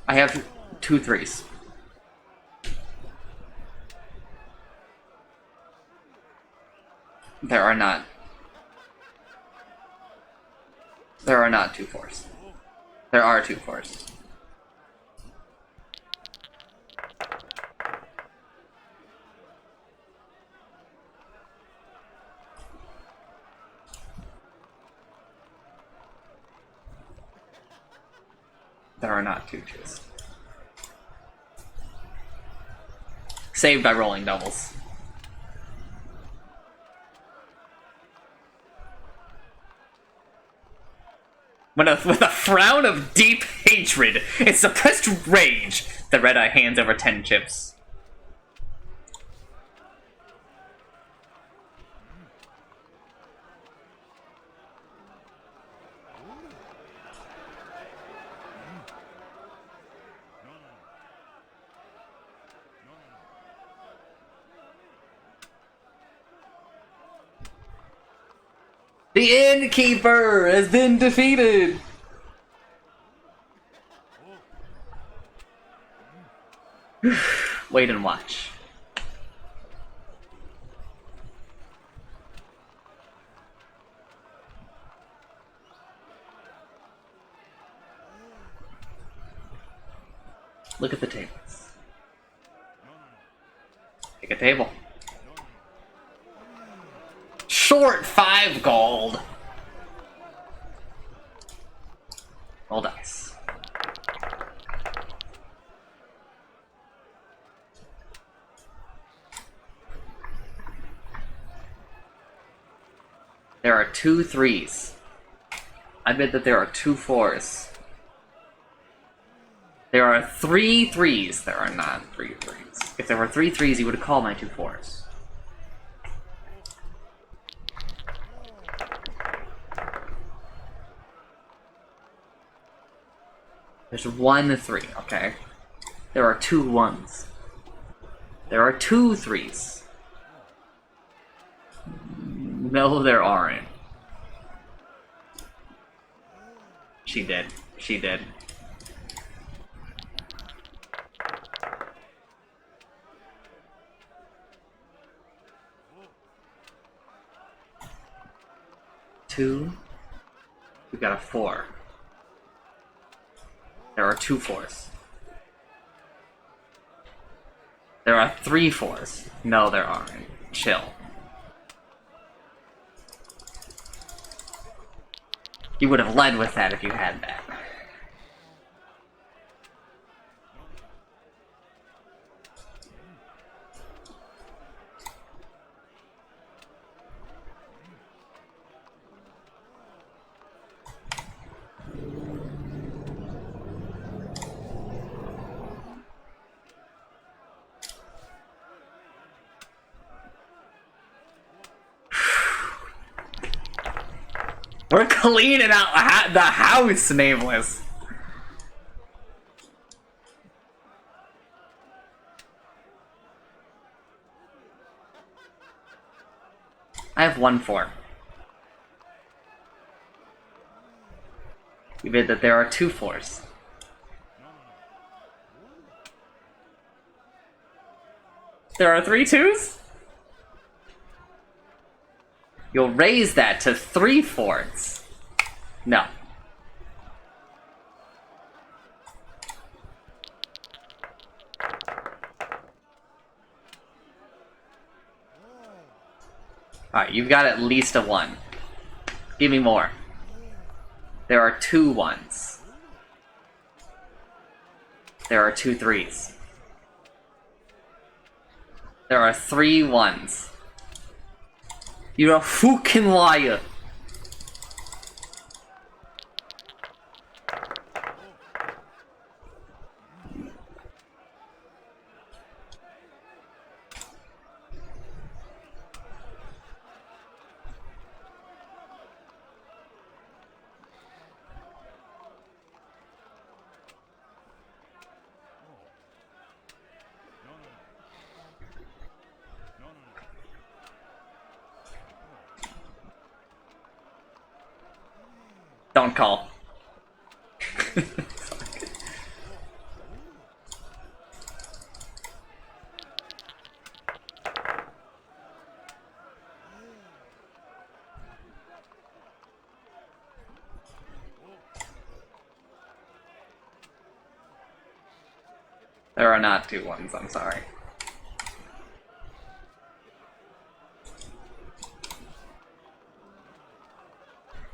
I have 2 3s. There are not 2 4s. There are 2 4s. There are not 2 2s. Saved by rolling doubles. With a frown of deep hatred and suppressed rage, the Red-Eye hands over 10 chips. The Innkeeper has been defeated! Wait and watch. Look at the tables. Take a table. Short 5 gold. Roll dice. There are 2 3s. I bet that there are 2 4s. There are 3 3s. There are not 3 3s. If there were 3 3s, you would have called my 2 4s. There's 1 3, okay? There are 2 1s. There are 2 3s. No, there aren't. She did. She did. Two. We got a 4. There are 2 4s. There are 3 4s. No, there aren't. Chill. You would have led with that if you had that. We're cleaning out the house, Nameless. I have 1 4. You bet that there are 2 4s. There are 3 2s? You'll raise that to 3 4s. No. Alright, you've got at least a 1. Give me more. There are 2 1s. There are 2 3s. There are 3 1s. You're a fucking liar. Don't call. There are not 2 1s, I'm sorry.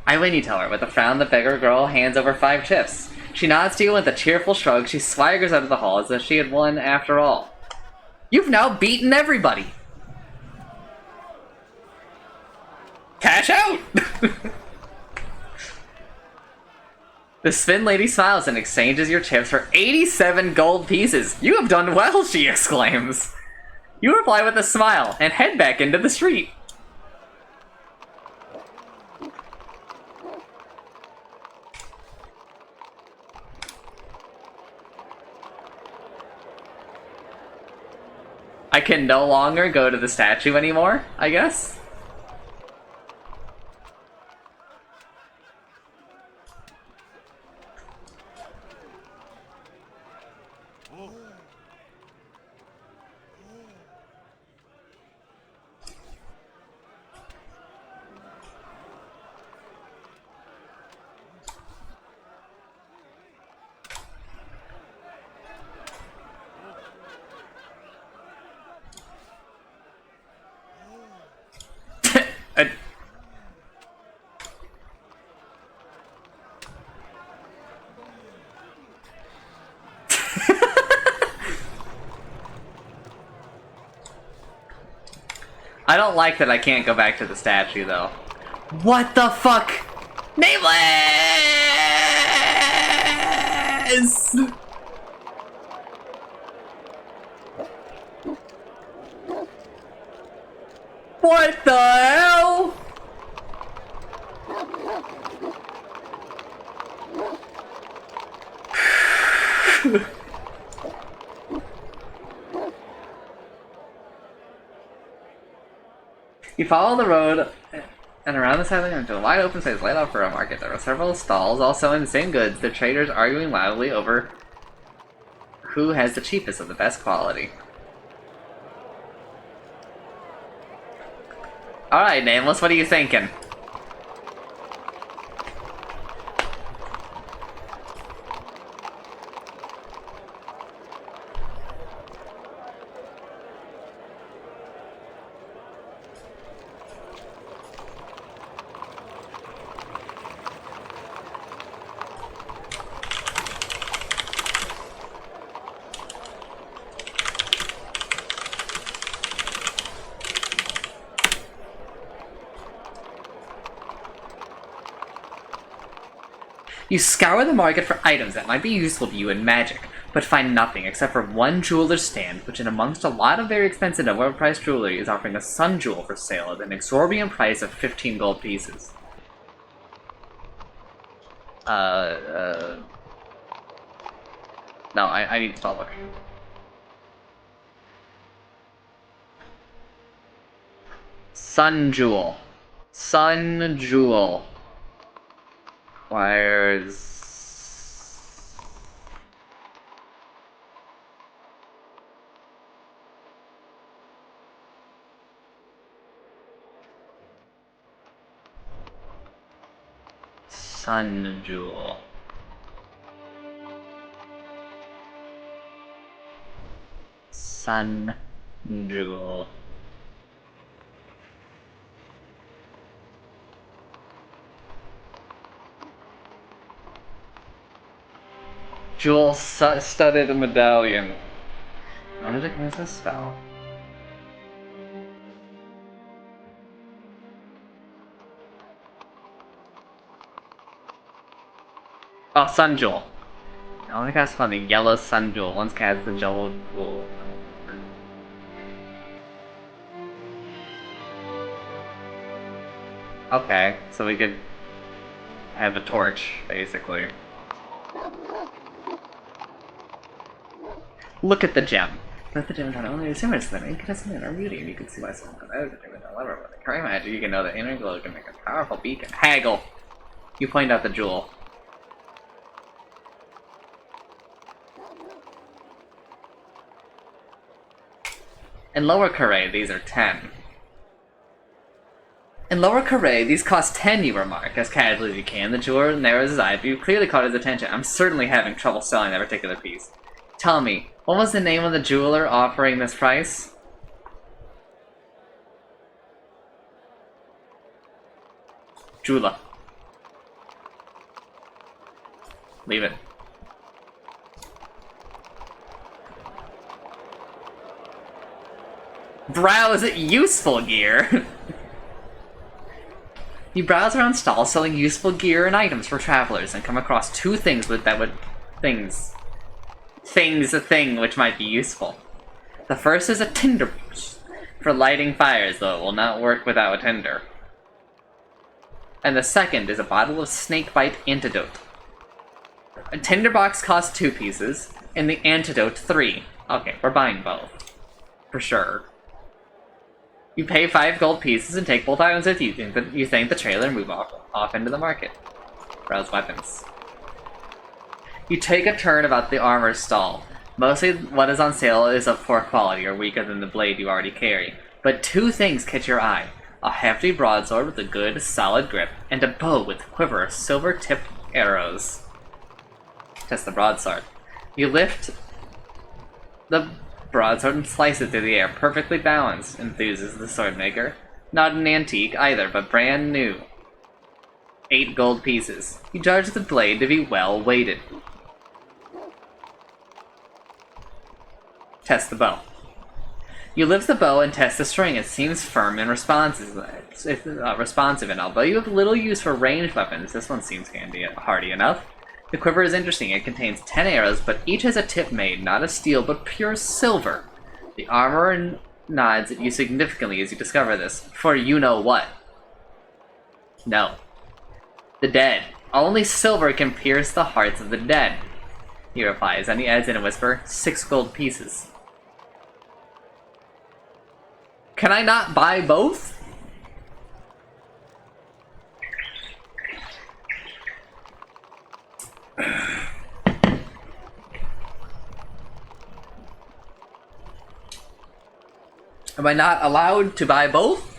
I win, you tell her. With a frown, the beggar girl hands over 5 chips. She nods to you with a cheerful shrug. She swaggers out of the hall as if she had won after all. You've now beaten everybody! Cash out! The Spin Lady smiles and exchanges your chips for 87 gold pieces. You have done well, she exclaims. You reply with a smile and head back into the street. I can no longer go to the statue anymore, I guess? I don't like that I can't go back to the statue, though. What the fuck? Nameless! What the hell? You follow the road and around the side into a wide open space laid out for a market. There were several stalls, all selling the same goods, the traders arguing loudly over who has the cheapest of the best quality. Alright, Nameless, what are you thinking? You scour the market for items that might be useful to you in magic, but find nothing except for one jeweler's stand, which in amongst a lot of very expensive and overpriced jewelry is offering a sun jewel for sale at an exorbitant price of 15 gold pieces. No, I need to stop looking. Sun jewel. Sun jewel. Wires. Sun jewel. Sun jewel. Jewel studded medallion. How did it cast a spell? Oh, Sun Jewel. I only cast on the yellow Sun Jewel. Once cast the Jewel. Okay, so we could have a torch, basically. Look at the gem. Let the gem not only assume that incandescent in our beauty, and you can see why someone could out to deliver with the curry magic. You can know that inner glow can make a powerful beacon. Haggle! You point out the jewel. In Lower Carré, these are 10. In Lower Carré, these cost 10, you remark, as casually as you can. The jeweler narrows his eye, but you clearly caught his attention. I'm certainly having trouble selling that particular piece. Tell me, what was the name of the jeweler offering this price? Jula. Leave it. Browse useful gear. You browse around stalls selling useful gear and items for travelers and come across two things which might be useful. The first is a tinderbox for lighting fires, though it will not work without a tinder. And the second is a bottle of snakebite antidote. A tinderbox costs 2 pieces, and the antidote 3. Okay, we're buying both. For sure. You pay 5 gold pieces and take both items with you. You thank the trailer and move off into the market. Browse weapons. You take a turn about the armor stall. Mostly what is on sale is of poor quality or weaker than the blade you already carry. But 2 things catch your eye. A hefty broadsword with a good, solid grip, and a bow with a quiver of silver-tipped arrows. Test the broadsword. You lift the broadsword and slice it through the air, perfectly balanced, enthuses the swordmaker. Not an antique either, but brand new. 8 gold pieces. You judge the blade to be well weighted. Test the bow. You lift the bow and test the string. It seems firm and responsive, and although you have little use for ranged weapons, this one seems hardy enough. The quiver is interesting. It contains 10 arrows, but each has a tip made, not of steel, but pure silver. The armorer nods at you significantly as you discover this, for you know what? No. The dead. Only silver can pierce the hearts of the dead, he replies, and he adds in a whisper, 6 gold pieces. Can I not buy both? Am I not allowed to buy both?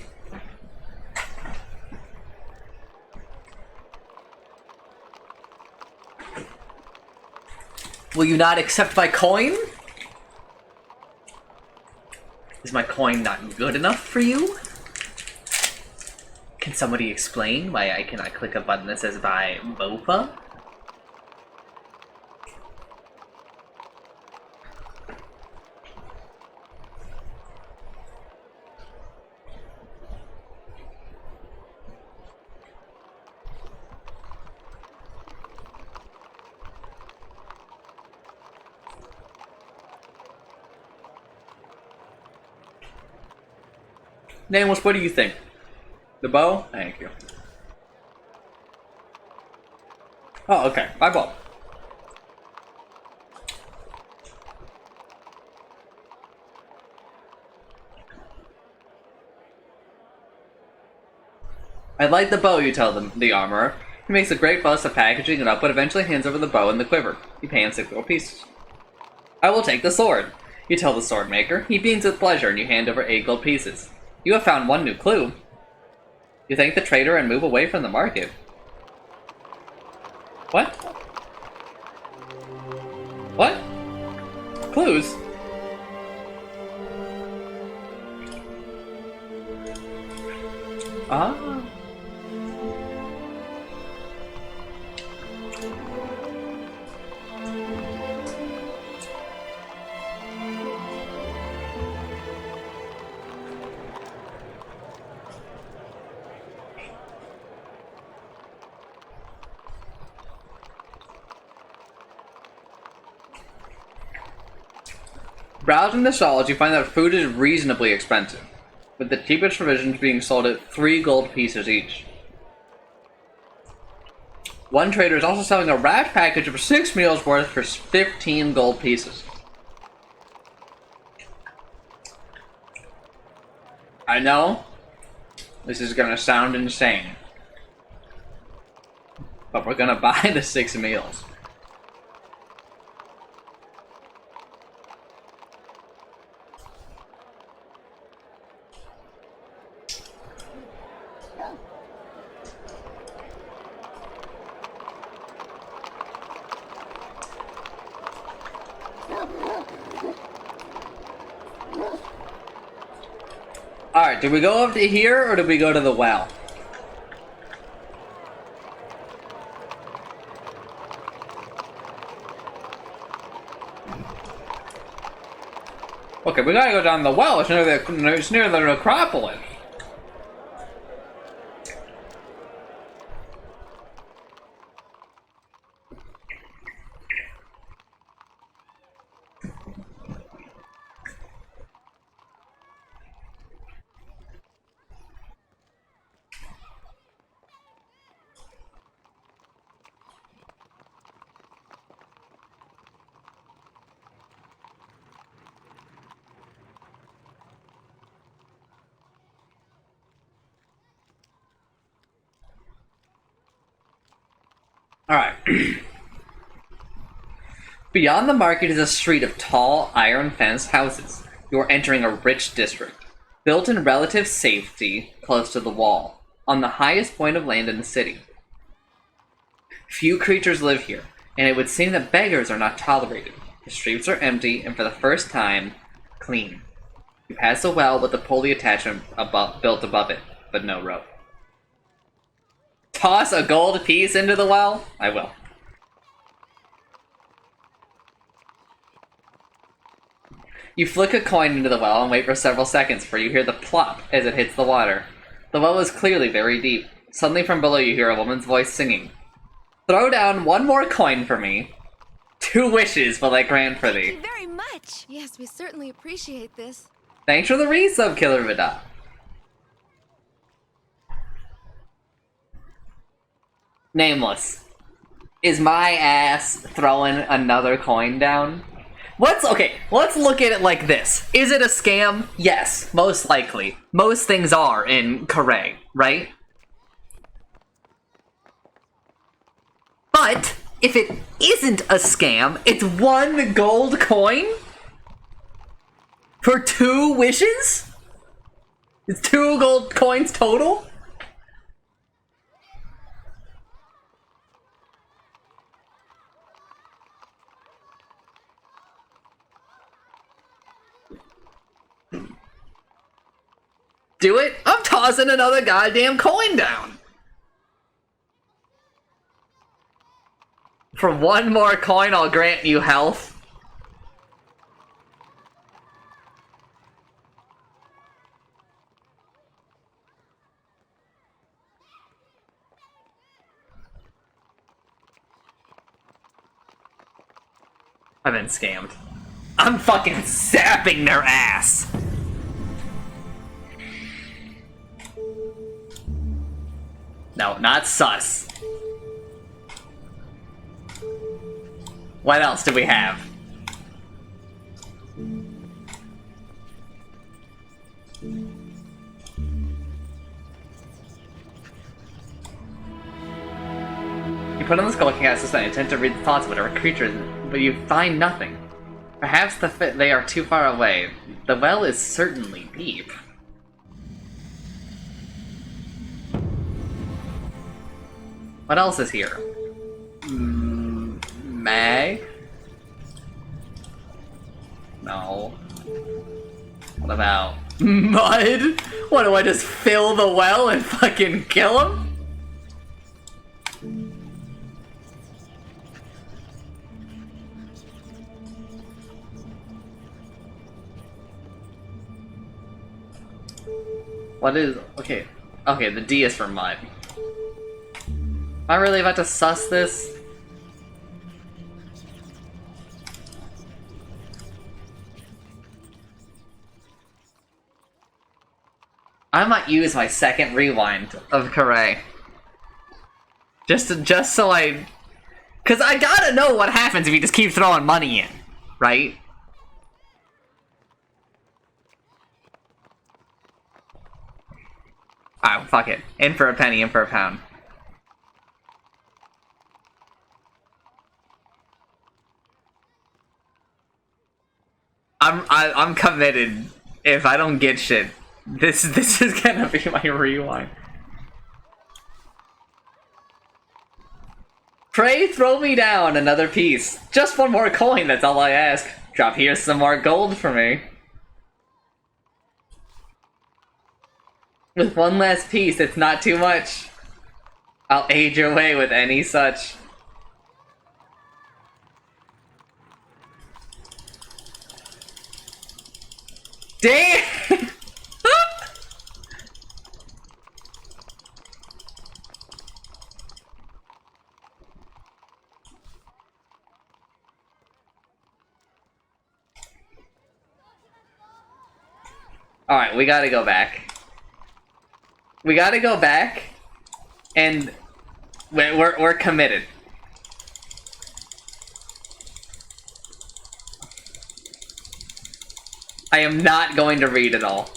Will you not accept my coin? Is my coin not good enough for you? Can somebody explain why I cannot click a button that says buy BOFA? Nameless, what do you think? The bow? Thank you. Oh, okay. My bow. I like the bow, you tell the armorer. He makes a great fuss of packaging it up, but eventually hands over the bow and the quiver. You pay him 6 gold pieces. I will take the sword, you tell the sword maker. He beams with pleasure, and you hand over 8 gold pieces. You have found 1 new clue. You thank the trader and move away from the market. What? What? Clues? Ah. Browsing the stalls, you find that food is reasonably expensive, with the cheapest provisions being sold at 3 gold pieces each. One trader is also selling a wrapped package of 6 meals worth for 15 gold pieces. I know this is gonna sound insane, but we're gonna buy the 6 meals. Alright, do we go up to here or do we go to the well? Okay, we gotta go down the well. It's near the necropolis. Alright. Beyond the market is a street of tall, iron-fenced houses. You are entering a rich district, built in relative safety close to the wall, on the highest point of land in the city. Few creatures live here, and it would seem that beggars are not tolerated. The streets are empty, and for the first time, clean. You pass a well with a pulley attachment built above it, but no rope. Toss a gold piece into the well? I will. You flick a coin into the well and wait for several seconds before you hear the plop as it hits the water. The well is clearly very deep. Suddenly from below you hear a woman's voice singing. Throw down one more coin for me. 2 wishes will I grant for thee. Thank you very much. Yes, we certainly appreciate this. Thanks for the resub, Killer Vida. Nameless. Is my ass throwing another coin down? Let's look at it like this. Is it a scam? Yes, most likely. Most things are in Corée, right? But if it isn't a scam, it's 1 gold coin for 2 wishes? It's 2 gold coins total? Do it? I'm tossing another goddamn coin down. For 1 more coin, I'll grant you health. I've been scammed. I'm fucking zapping their ass. No, not sus. What else do we have? You put on the skull cast and attempt to read the thoughts of whatever creature, but you find nothing. Perhaps they are too far away. The well is certainly deep. What else is here? Mag? No. What about mud? What, do I just fill the well and fucking kill him? What is... Okay, the D is for mud. Am I really about to suss this? I might use my second rewind of Corée. Just so I... Cause I gotta know what happens if you just keep throwing money in, right? Oh, fuck it. In for a penny, in for a pound. I'm committed. If I don't get shit, this is gonna be my rewind. Pray throw me down another piece. Just 1 more coin, that's all I ask. Drop here some more gold for me. With 1 last piece, it's not too much. I'll aid your way with any such. Damn! Alright, we gotta go back. We gotta go back, and we're committed. I am not going to read it all.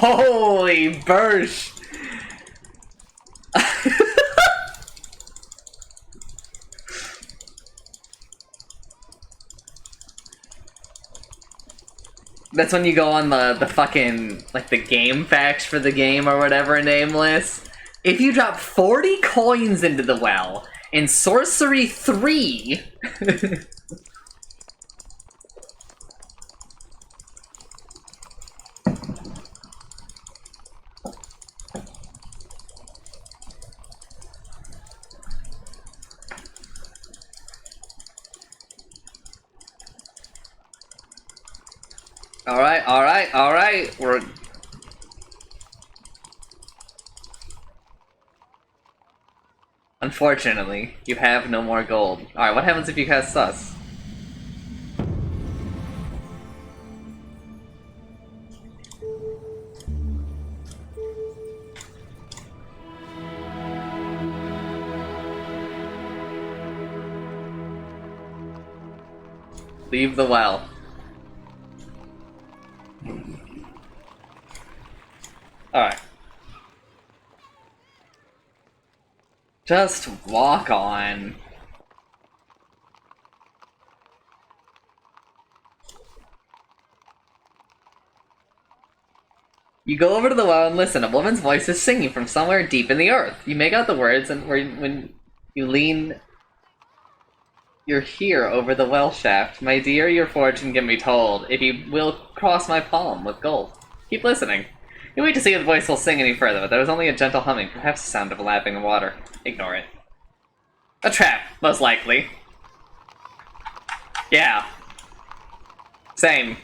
Holy burst! That's when you go on the fucking, like, the game facts for the game or whatever, Nameless. If you drop 40 coins into the well in Sorcery 3... Alright, we're... Unfortunately, you have no more gold. Alright, what happens if you cast Sus? Leave the well. Alright. Just walk on. You go over to the well and listen. A woman's voice is singing from somewhere deep in the earth. You make out the words, and when you lean your ear over the well shaft, my dear, your fortune can be told, if you will cross my palm with gold. Keep listening. You wait to see if the voice will sing any further, but there was only a gentle humming, perhaps the sound of lapping water. Ignore it. A trap, most likely. Yeah. Same.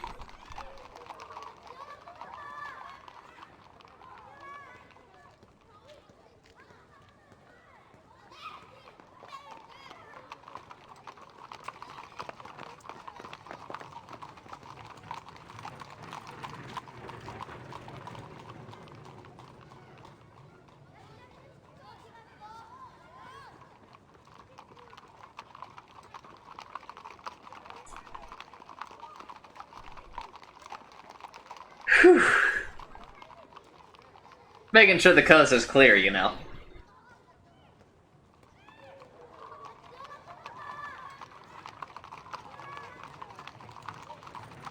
Whew. Making sure the coast is clear, you know.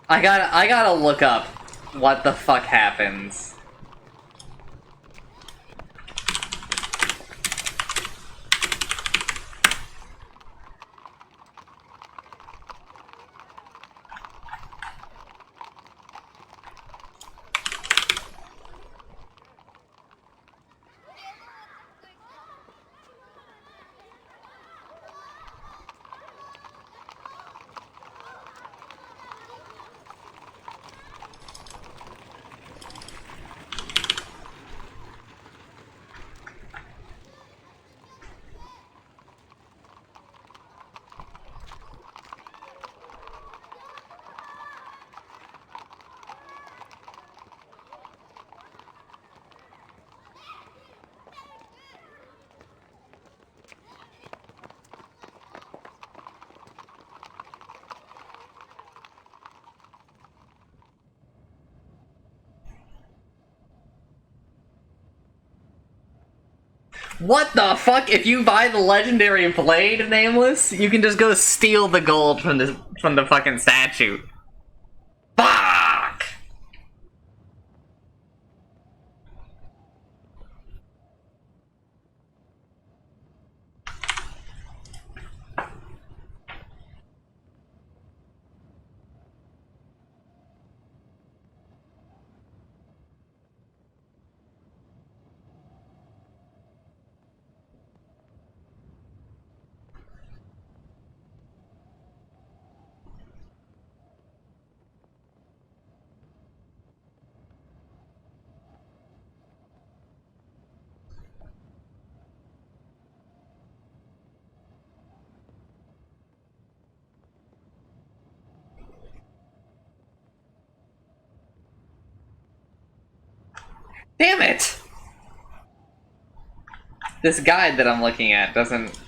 I gotta look up what the fuck happens. What the fuck? If you buy the legendary blade, Nameless, you can just go steal the gold from the fucking statue. Fuck! Damn it! This guide that I'm looking at doesn't...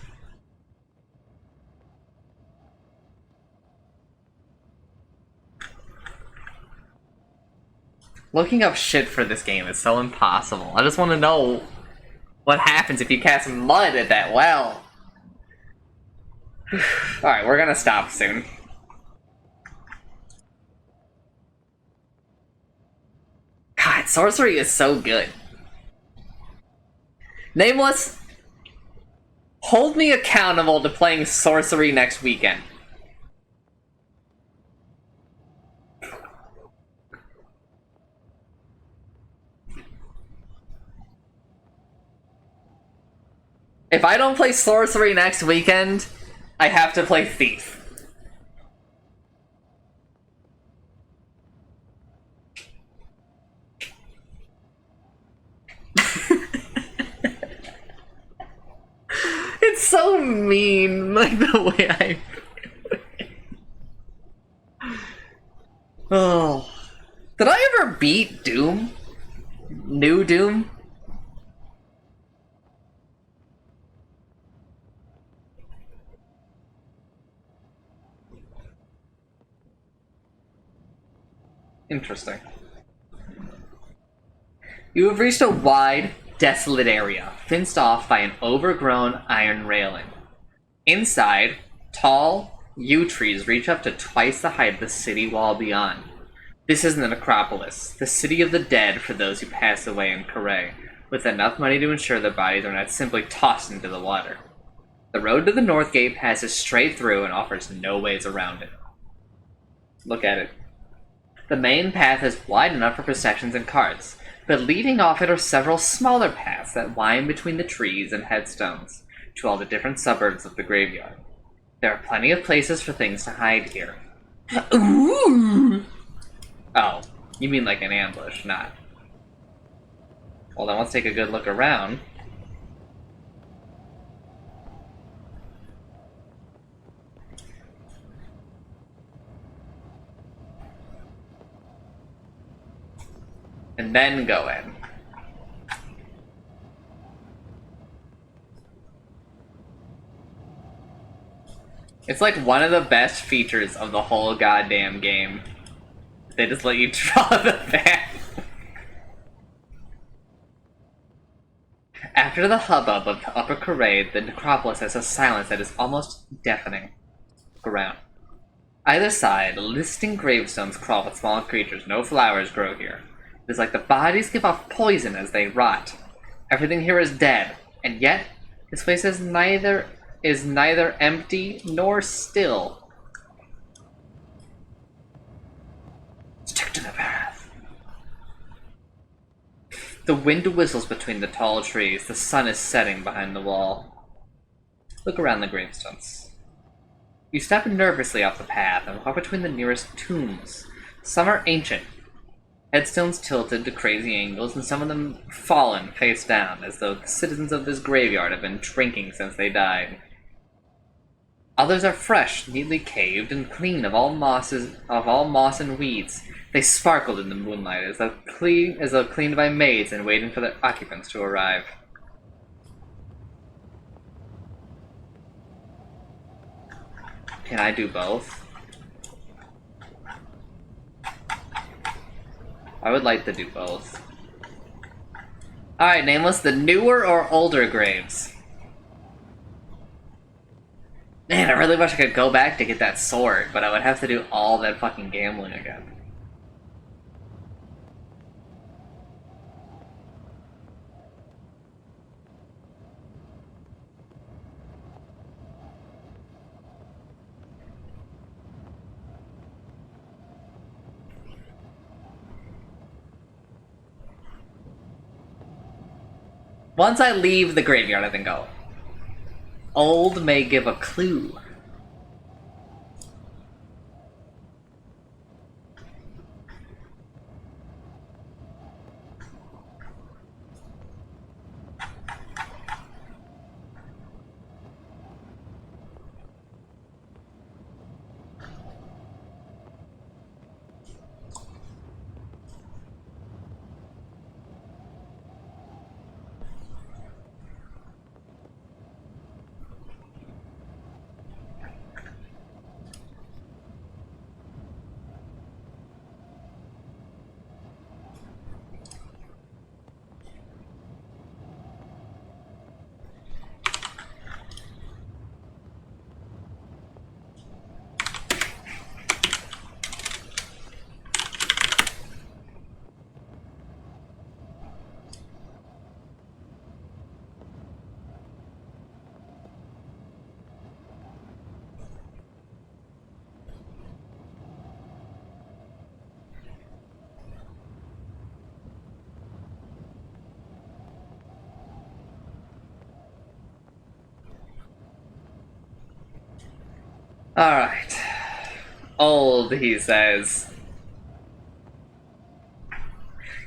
Looking up shit for this game is so impossible. I just want to know what happens if you cast mud at that well. Alright, we're gonna stop soon. God, Sorcery is so good. Nameless, hold me accountable to playing Sorcery next weekend. If I don't play Sorcery next weekend, I have to play Thief. It's so mean, like the way I... Oh. Did I ever beat Doom? New Doom? Interesting. You have reached a wide, desolate area, fenced off by an overgrown iron railing. Inside, tall yew trees reach up to twice the height of the city wall beyond. This isn't a necropolis, the city of the dead for those who pass away in Corée, with enough money to ensure their bodies are not simply tossed into the water. The road to the north gate passes straight through and offers no ways around it. Look at it. The main path is wide enough for processions and carts, but leading off it are several smaller paths that wind between the trees and headstones to all the different suburbs of the graveyard. There are plenty of places for things to hide here. Ooh! Oh, you mean like an ambush, not. Well, then let's take a good look around. And then go in. It's like one of the best features of the whole goddamn game. They just let you draw the path. After the hubbub of the Upper Corée, the necropolis has a silence that is almost deafening. Look around. Either side, listing gravestones crawl with small creatures. No flowers grow here. It is like the bodies give off poison as they rot. Everything here is dead, and yet this place is neither empty nor still. Stick to the path. The wind whistles between the tall trees. The sun is setting behind the wall. Look around the gravestones. You step nervously off the path and walk between the nearest tombs. Some are ancient, headstones tilted to crazy angles, and some of them fallen face down, as though the citizens of this graveyard have been drinking since they died. Others are fresh, neatly caved, and clean of all moss and weeds. They sparkled in the moonlight, as though cleaned by maids and waiting for their occupants to arrive. Can I do both? I would like to do both. Alright, Nameless, the newer or older graves? Man, I really wish I could go back to get that sword, but I would have to do all that fucking gambling again. Once I leave the graveyard, I think I'll... Old may give a clue. Alright. Old, he says.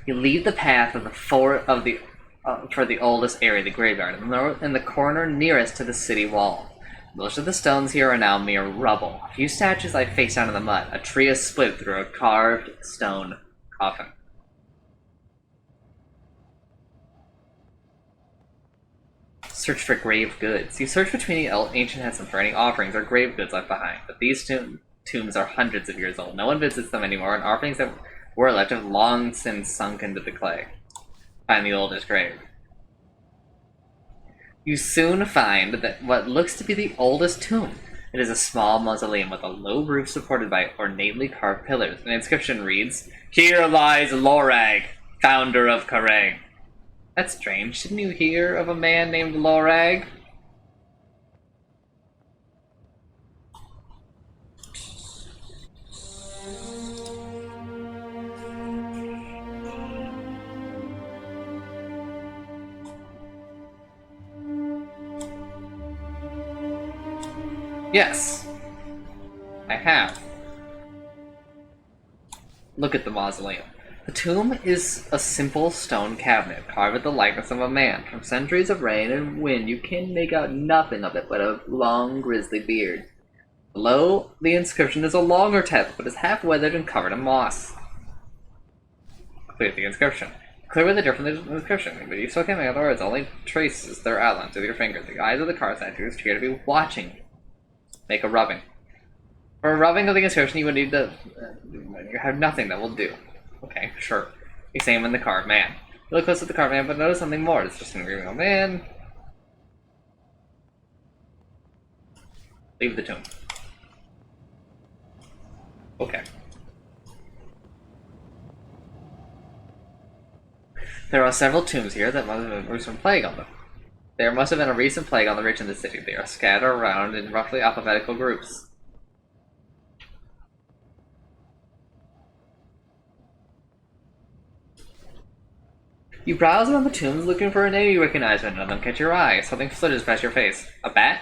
You leave the path of the for the oldest area, the graveyard, in the corner nearest to the city wall. Most of the stones here are now mere rubble. A few statues lie face down in the mud. A tree is split through a carved stone coffin. Search for grave goods. You search between the ancient headstones for any offerings or grave goods left behind, but these tombs are hundreds of years old. No one visits them anymore, and offerings that were left have long since sunk into the clay. Find the oldest grave. You soon find that what looks to be the oldest tomb. It is a small mausoleum with a low roof supported by ornately carved pillars. An inscription reads, "Here lies Lorag, founder of Kareg." That's strange. Didn't you hear of a man named Lorag? Yes, I have. Look at the mausoleum. The tomb is a simple stone cabinet carved with the likeness of a man. From centuries of rain and wind, you can make out nothing of it but a long, grisly beard. Below the inscription is a longer text, but is half weathered and covered in moss. Clear the inscription. Clear with a different inscription, but you still can't make out the words. Only traces their outlines with your fingers. The eyes of the car statues appear to be watching you. Make a rubbing. For a rubbing of the inscription, you would need to... you have nothing that will do. Okay, sure. Examine the carved man. You look close at the carved man, but notice something more. It's just an engraving of a man. Leave the tomb. Okay. There are several tombs here that must have been a recent plague on them. There must have been a recent plague on the rich in the city. They are scattered around in roughly alphabetical groups. You browse around the tombs looking for a name you recognize, but none of them catch your eye. Something flitters past your face. A bat?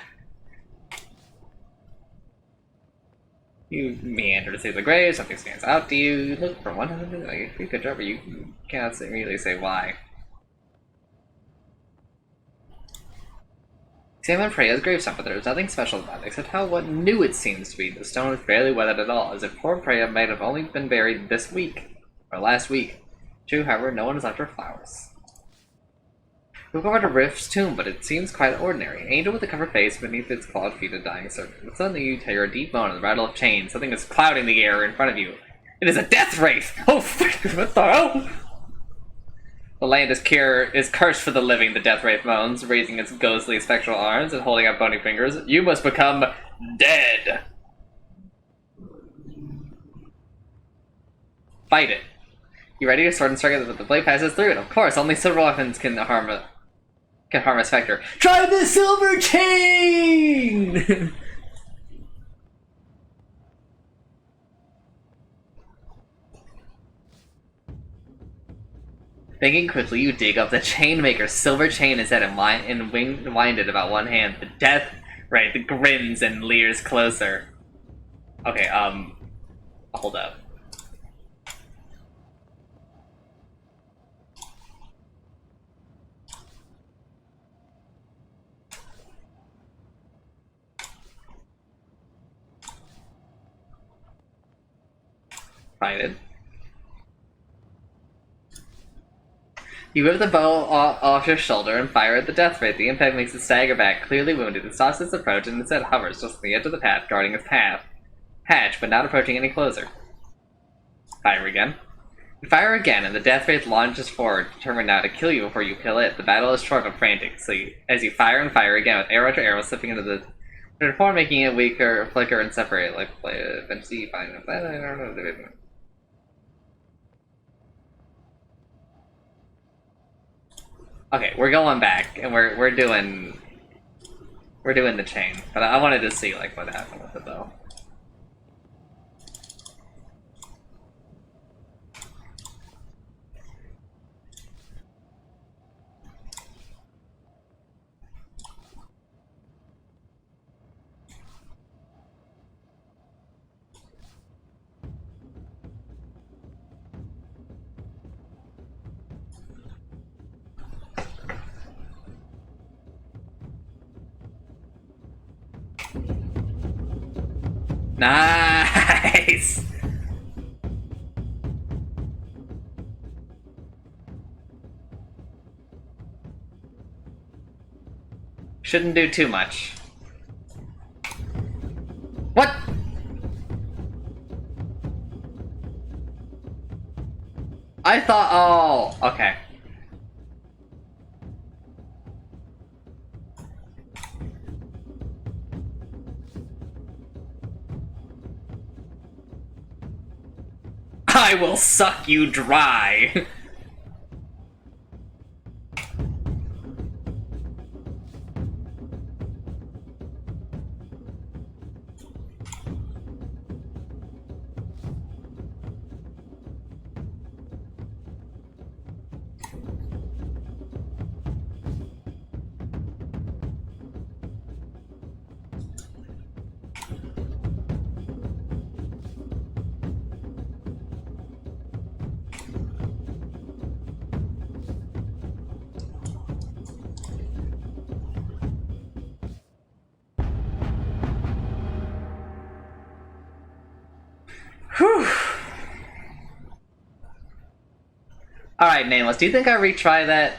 You meander to see the grave, something stands out to you. You look for one of them, like, you could job, but you cannot immediately say why. Examine Freya's gravestone, but there is nothing special about it, except how what new it seems to be. The stone is barely weathered at all, as if poor Freya might have only been buried this week, or last week. True, however, no one has left her flowers. We go over to Rift's tomb, but it seems quite ordinary. An angel with a covered face beneath its clawed feet, a dying servant. But suddenly you hear a deep moan and the rattle of chains. Something is clouding the air in front of you. It is a death wraith! Oh, what the hell? The land is cursed for the living, the death wraith moans, raising its ghostly spectral arms and holding out bony fingers. You must become dead! Fight it. You ready to sword and strike it, but the blade passes through it. Of course, only silver weapons can harm a specter. Try the silver chain! Thinking quickly, you dig up the chainmaker's silver chain is set and winded about one hand. The death wraith grins and leers closer. Okay, hold up. Find it. You whip the bow off your shoulder and fire at the death wraith. The impact makes it stagger back, clearly wounded. It stops its approach and instead hovers just on the edge of the path, guarding its hatch, but not approaching any closer. Fire again. You fire again, and the death wraith launches forward, determined now to kill you before you kill it. The battle is short but frantic, so as you fire and fire again, with arrow after arrow slipping into the before making it weaker, flicker, and separate, like eventually you find it. Okay, we're going back, and we're doing the chain, but I wanted to see like what happened with it though. Nice! Shouldn't do too much. What? I thought, oh, okay. I will suck you dry. Whew. Alright, Nameless, do you think I retry that?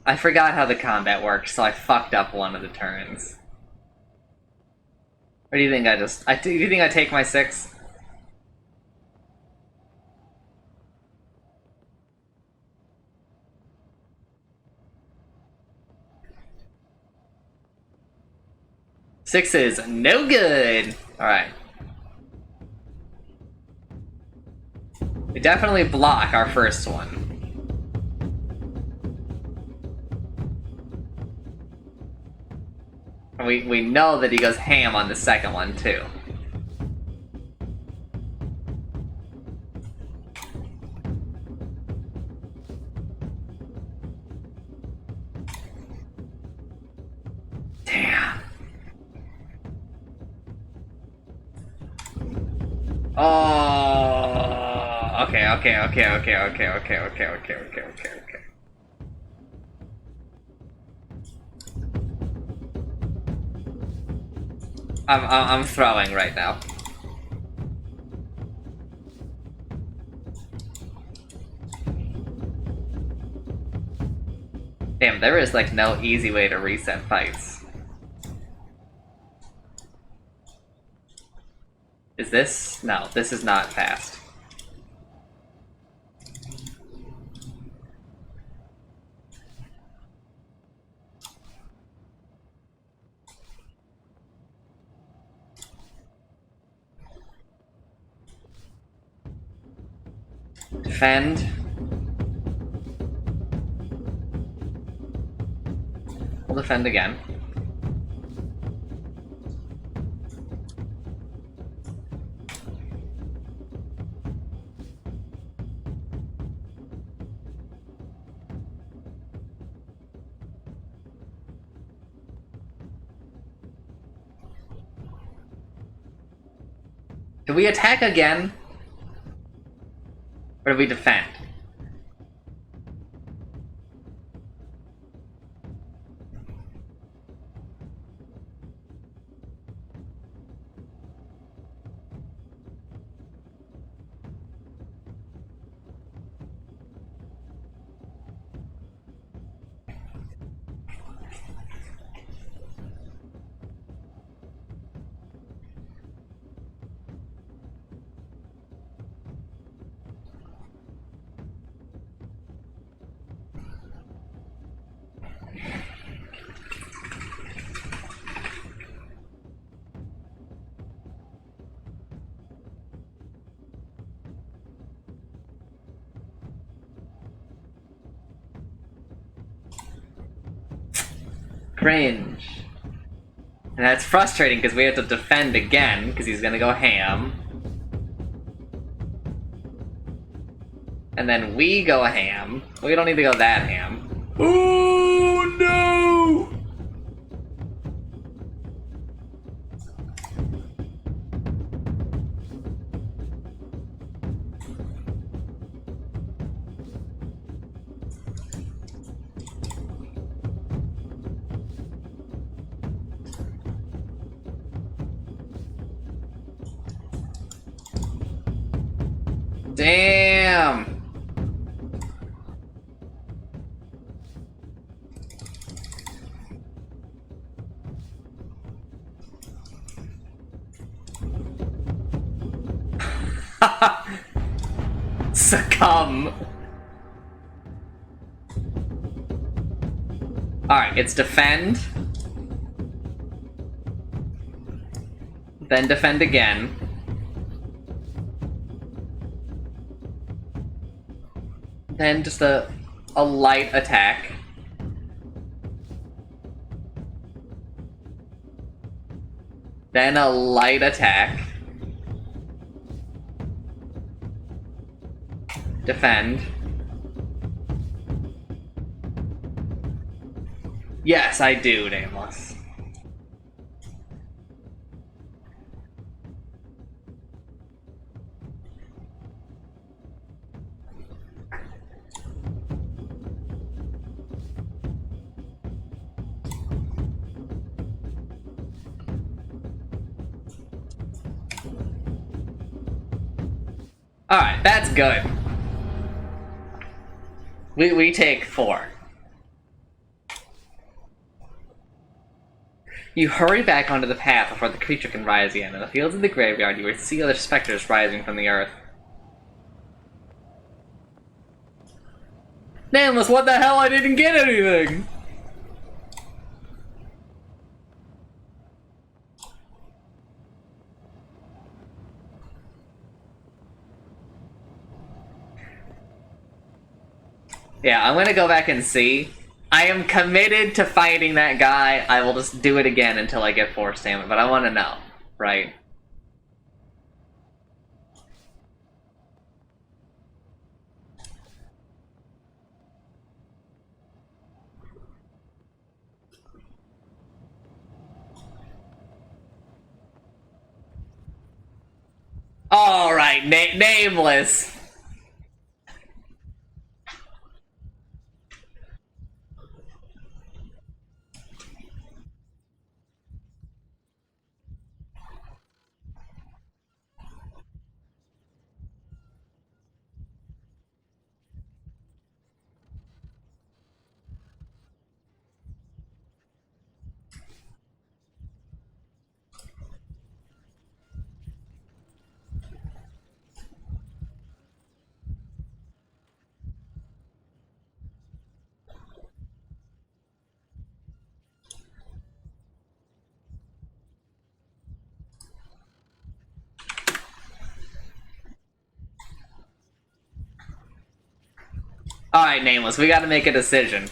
I forgot how the combat works, so I fucked up one of the turns. Or do you think do you think I take my 6? Six is no good! Alright. We definitely block our first one. And we know that he goes ham on the second one, too. Damn. Oh... Okay. I'm throwing right now. Damn, there is like no easy way to reset fights. Is this? No, this is not fast. Defend. We'll defend again. Do we attack again? Or do we defend? Cringe. And that's frustrating because we have to defend again because he's gonna go ham. And then we go ham. We don't need to go that ham. Oh no! Damn. Succumb. Alright, it's defend. Then defend again. Then just a light attack. Then a light attack. Defend. Yes, I do, Nameless. Alright, that's good. We take 4. You hurry back onto the path before the creature can rise again. In the fields of the graveyard, you will see other specters rising from the earth. Nameless, what the hell? I didn't get anything! Yeah, I'm gonna go back and see. I am committed to fighting that guy. I will just do it again until I get 4 stamina, but I want to know, right? Alright, Nameless. Alright, Nameless, we gotta make a decision.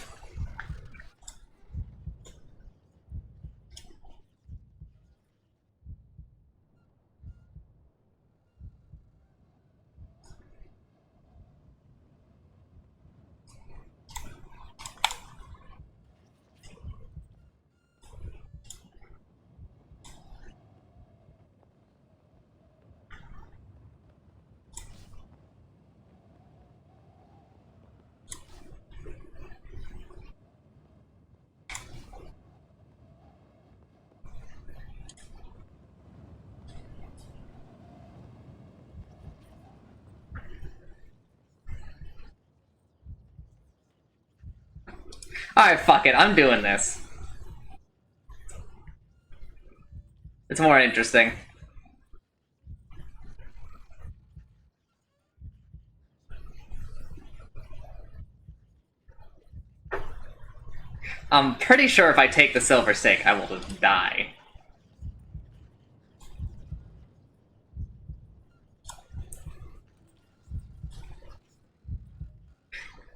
Alright, fuck it, I'm doing this. It's more interesting. I'm pretty sure if I take the silver stake, I will just die.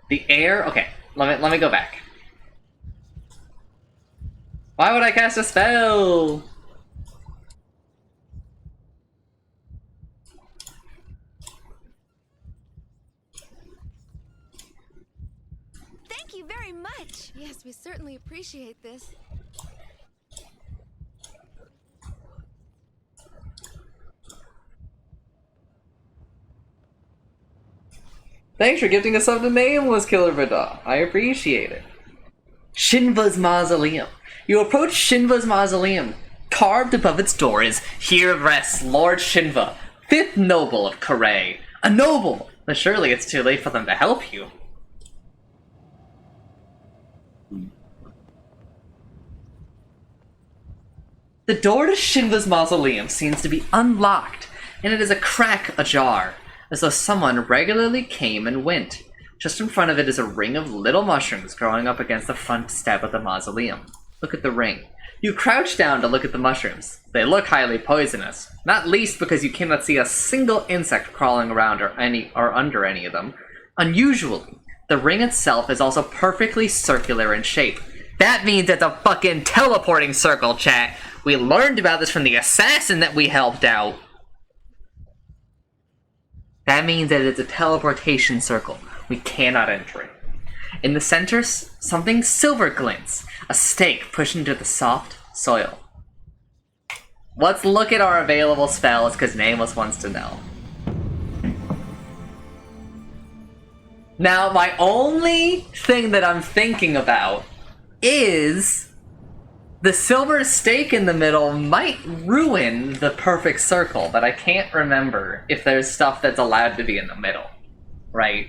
The air? Okay, let me go back. Why would I cast a spell? Thank you very much. Yes, we certainly appreciate this. Thanks for gifting us something Nameless, Killer Vidal. I appreciate it. Shinva's Mausoleum. You approach Shinva's Mausoleum. Carved above its door is, "Here rests Lord Shinva, 5th noble of Karay. A noble! But surely it's too late for them to help you. The door to Shinva's mausoleum seems to be unlocked, and it is a crack ajar, as though someone regularly came and went. Just in front of it is a ring of little mushrooms growing up against the front step of the mausoleum. Look at the ring. You crouch down to look at the mushrooms. They look highly poisonous, not least because you cannot see a single insect crawling around or under any of them. Unusually, the ring itself is also perfectly circular in shape. That means it's a fucking teleporting circle, chat. We learned about this from the assassin that we helped out. That means that it's a teleportation circle. We cannot enter it. In the center, something silver glints. A stake pushed into the soft soil. Let's look at our available spells, because Nameless wants to know. Now, my only thing that I'm thinking about is the silver stake in the middle might ruin the perfect circle, but I can't remember if there's stuff that's allowed to be in the middle, right?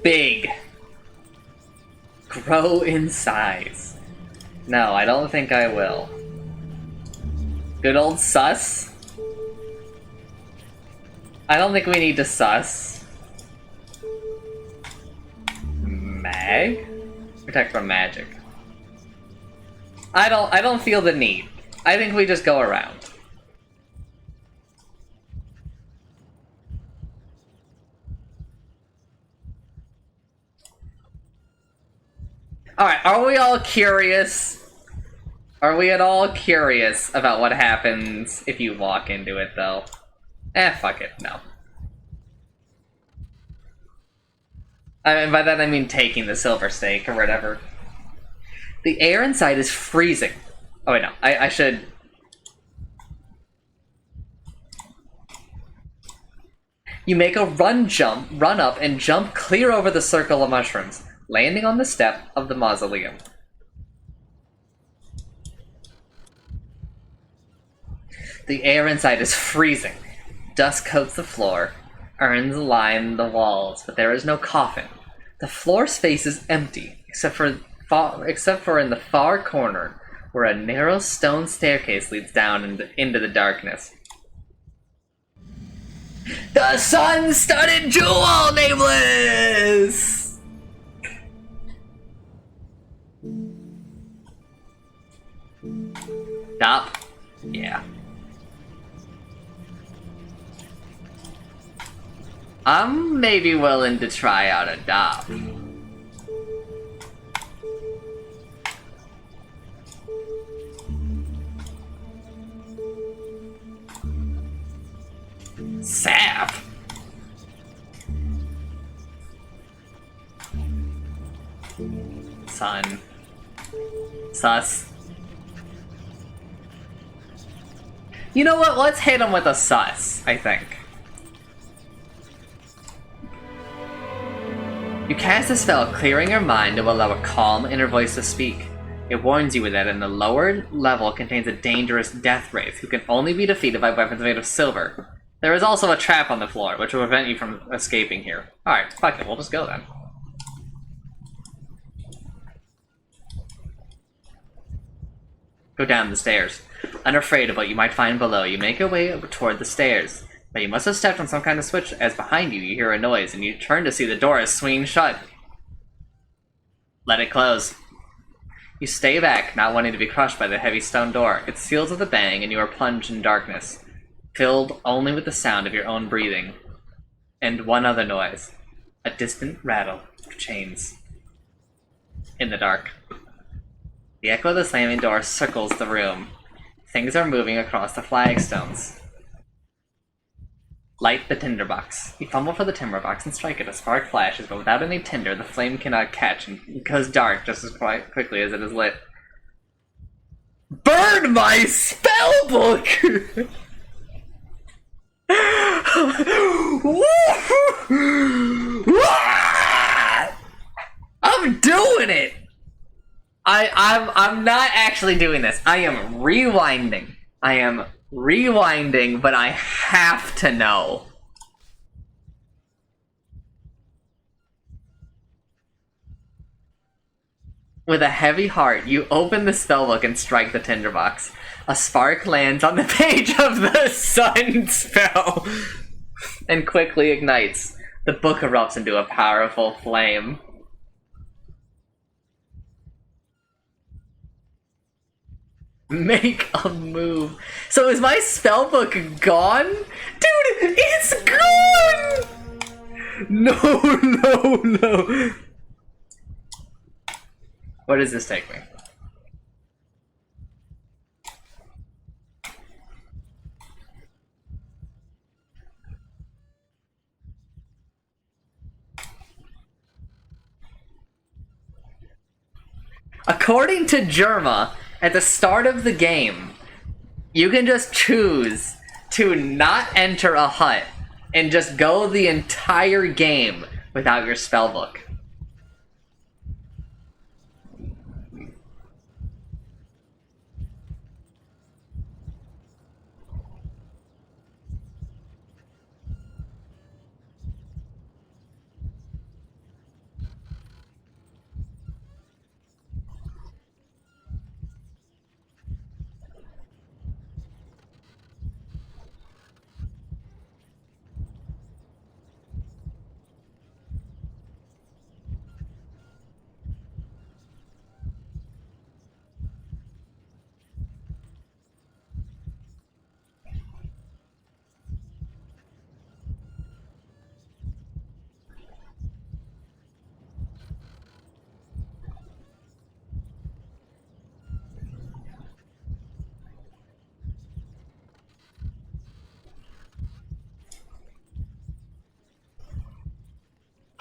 Big. Grow in size. No, I don't think I will. Good old sus? I don't think we need to sus. Mag? Protect from magic. I don't feel the need. I think we just go around. Alright, are we all curious? Are we at all curious about what happens if you walk into it, though? Fuck it, no. I mean, by that I mean taking the silver stake or whatever. The air inside is freezing. Oh wait, no, I should... You make a run up and jump clear over the circle of mushrooms, landing on the step of the mausoleum. The air inside is freezing. Dust coats the floor. Urns line the walls, but there is no coffin. The floor space is empty, except for in the far corner, where a narrow stone staircase leads down into the darkness. The sun-studded jewel, Nameless! Stop. Yeah. I'm maybe willing to try out a dop. Sap. Sun. Sus. You know what? Let's hit him with a sus, I think. You cast a spell clearing your mind to allow a calm inner voice to speak. It warns you that in the lower level contains a dangerous death wraith who can only be defeated by weapons made of silver. There is also a trap on the floor, which will prevent you from escaping here. Alright, fuck it, we'll just go then. Go down the stairs. Unafraid of what you might find below, you make your way toward the stairs. But you must have stepped on some kind of switch, as behind you hear a noise, and you turn to see the door is swinging shut. Let it close. You stay back, not wanting to be crushed by the heavy stone door. It seals with a bang, and you are plunged in darkness, filled only with the sound of your own breathing. And one other noise. A distant rattle of chains. In the dark. The echo of the slamming door circles the room. Things are moving across the flagstones. Light the tinderbox. You fumble for the tinderbox and strike it. A spark flashes, but without any tinder, the flame cannot catch and goes dark just as quickly as it is lit. Burn my spellbook! I'm doing it! I'm not actually doing this. I am rewinding. But I have to know. With a heavy heart, you open the spellbook and strike the tinderbox. A spark lands on the page of the sun spell and quickly ignites. The book erupts into a powerful flame. Make a move. So is my spellbook gone? Dude, it's gone! No. Where does this take me? According to Germa, at the start of the game, you can just choose to not enter a hut and just go the entire game without your spellbook.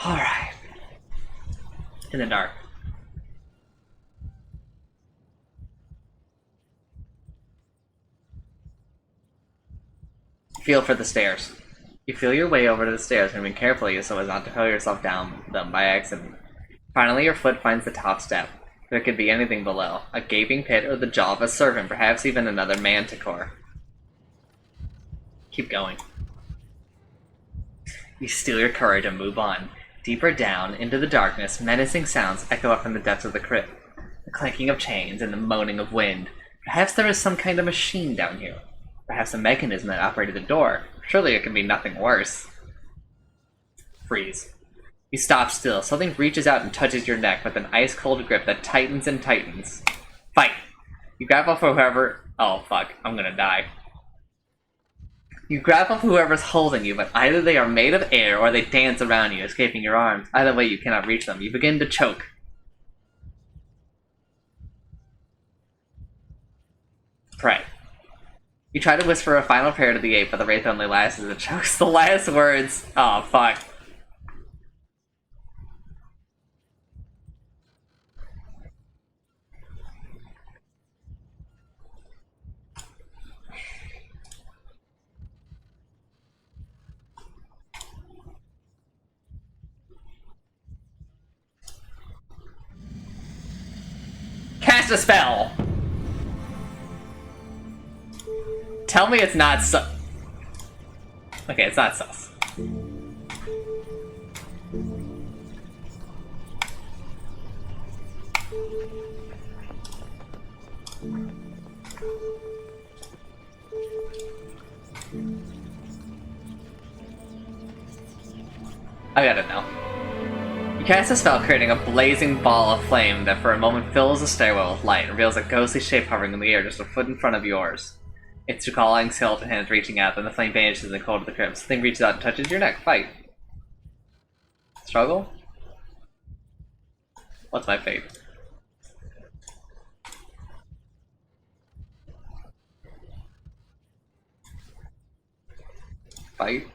Alright. In the dark. Feel for the stairs. You feel your way over to the stairs, moving carefully so as not to throw yourself down them by accident. Finally, your foot finds the top step. There could be anything below. A gaping pit or the jaw of a serpent, perhaps even another manticore. Keep going. You steel your courage and move on. Deeper down, into the darkness, menacing sounds echo up from the depths of the crypt. The clanking of chains and the moaning of wind. Perhaps there is some kind of machine down here. Perhaps a mechanism that operated the door. Surely it can be nothing worse. Freeze. You stop still. Something reaches out and touches your neck with an ice-cold grip that tightens and tightens. Fight! You grab off whoever... Oh, fuck. I'm gonna die. You grab off whoever's holding you, but either they are made of air or they dance around you, escaping your arms. Either way, you cannot reach them. You begin to choke. Pray. You try to whisper a final prayer to the ape, but the wraith only lasts as it chokes. The last words... Oh, fuck. Cast a spell! Tell me it's not sus. Okay, it's not sus. I got it now. You cast a spell, creating a blazing ball of flame that for a moment fills the stairwell with light and reveals a ghostly shape hovering in the air just a foot in front of yours. It's calling skeleton hands reaching out, then the flame vanishes in the cold of the crypt. The thing reaches out and touches your neck. Fight. Struggle? What's my fate? Bite.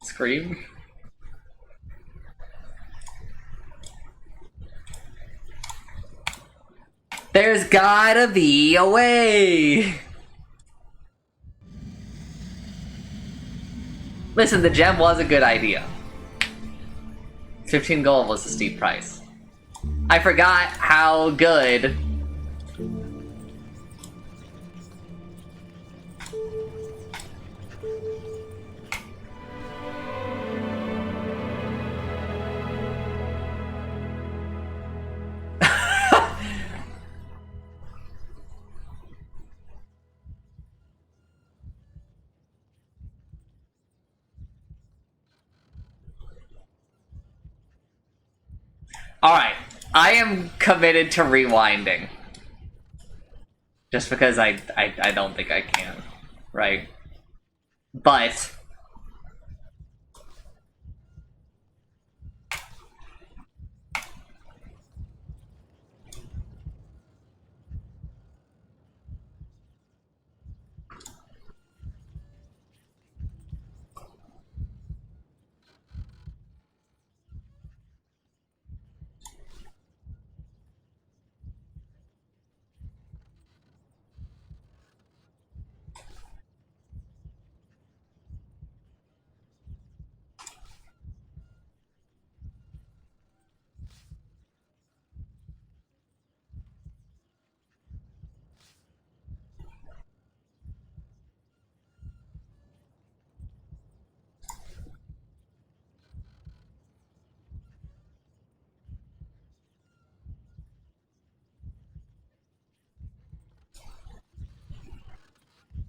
Scream. There's gotta be a way! Listen, the gem was a good idea. 15 gold was a steep price. I forgot how good... Alright, I am committed to rewinding. Just because I don't think I can, right? But...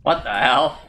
What the hell?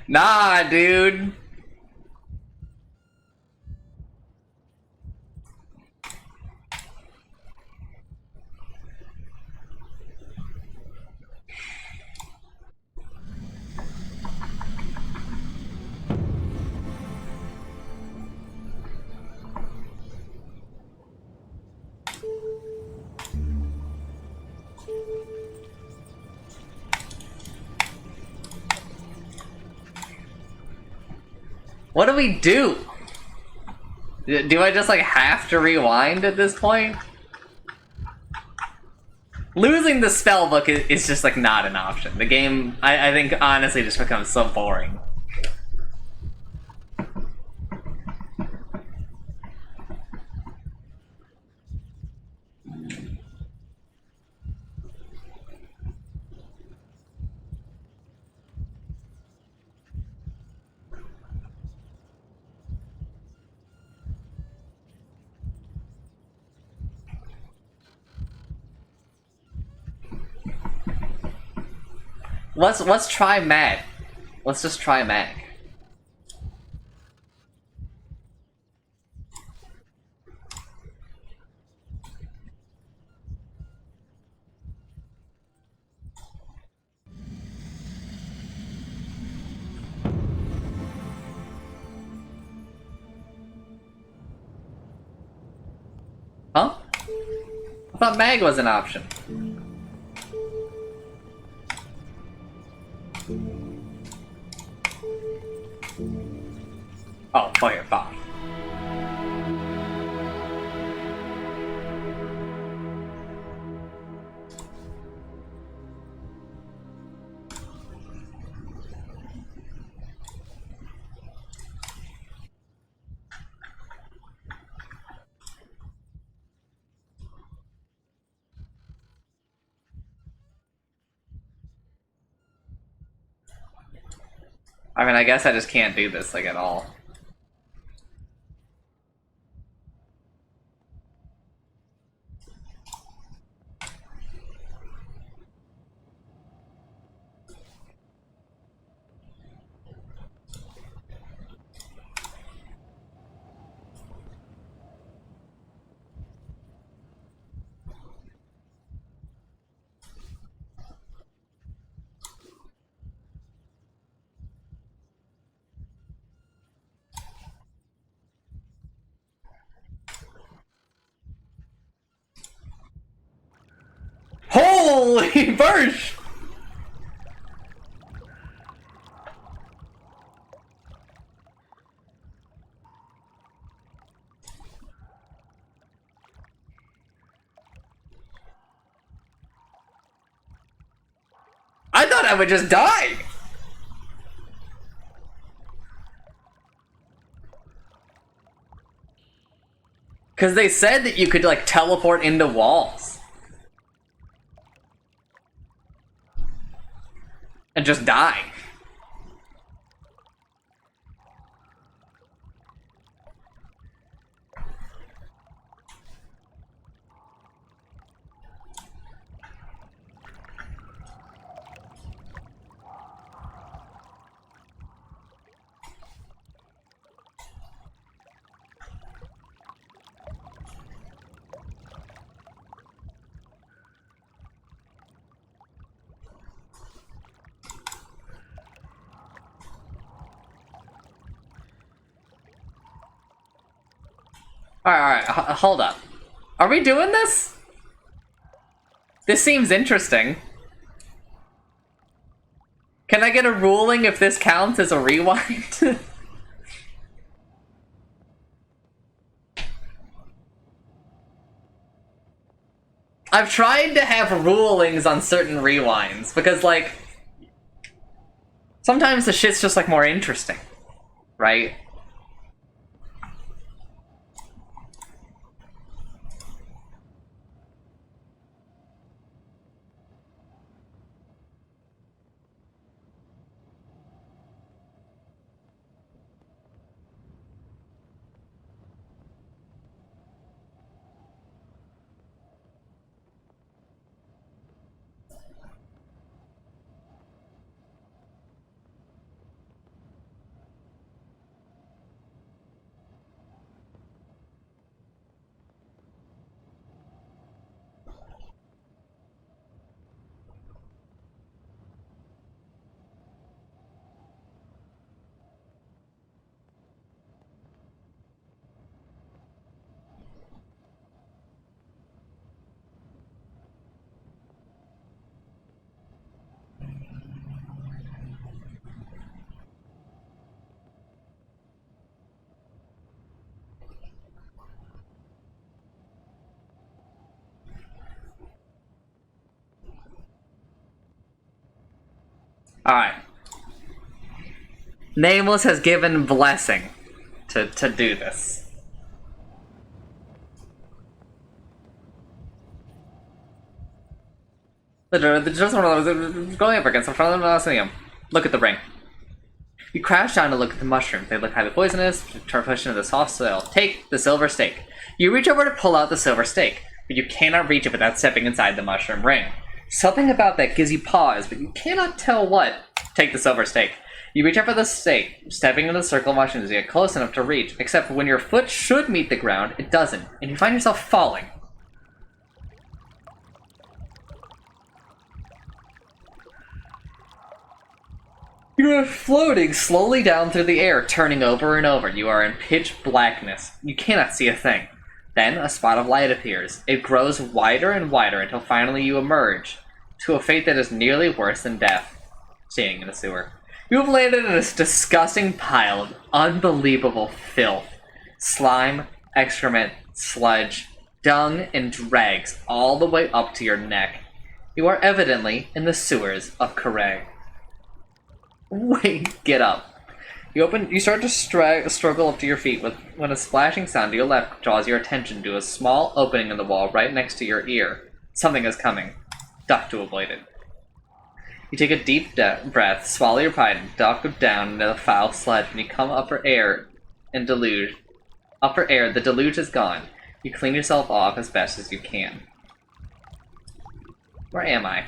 Nah, dude. What do we do? Do I just like have to rewind at this point? Losing the spell book is just like not an option. The game, I think, honestly just becomes so boring. Let's try Mag. Let's just try Mag. Huh? I thought Mag was an option. Oh, fire, fuck. I mean, I guess I just can't do this, like, at all. Holy birch! I thought I would just die! Because they said that you could, like, teleport into walls. And just die. Alright, hold up. Are we doing this? This seems interesting. Can I get a ruling if this counts as a rewind? I've tried to have rulings on certain rewinds, because, like, sometimes the shit's just, like, more interesting, right? Alright. Nameless has given blessing to do this. Going up against the front of the Mausoleum. Look at the ring. You crash down to look at the mushrooms. They look highly poisonous. Turn push into the soft soil. Take the silver stake. You reach over to pull out the silver stake, but you cannot reach it without stepping inside the mushroom ring. Something about that gives you pause, but you cannot tell what. Take the silver stake. You reach up for the stake, stepping into the circle of mushrooms you get close enough to reach, except when your foot should meet the ground, it doesn't, and you find yourself falling. You are floating slowly down through the air, turning over and over. You are in pitch blackness. You cannot see a thing. Then a spot of light appears. It grows wider and wider until finally you emerge to a fate that is nearly worse than death. Staying in a sewer. You have landed in this disgusting pile of unbelievable filth. Slime, excrement, sludge, dung, and dregs all the way up to your neck. You are evidently in the sewers of Corée. Wait, get up. You start to struggle up to your feet when a splashing sound to your left draws your attention to a small opening in the wall right next to your ear. Something is coming. Duck to avoid it. You take a deep breath, swallow your pride, and duck down into the foul sludge. When you come upper air, the deluge is gone. You clean yourself off as best as you can. Where am I?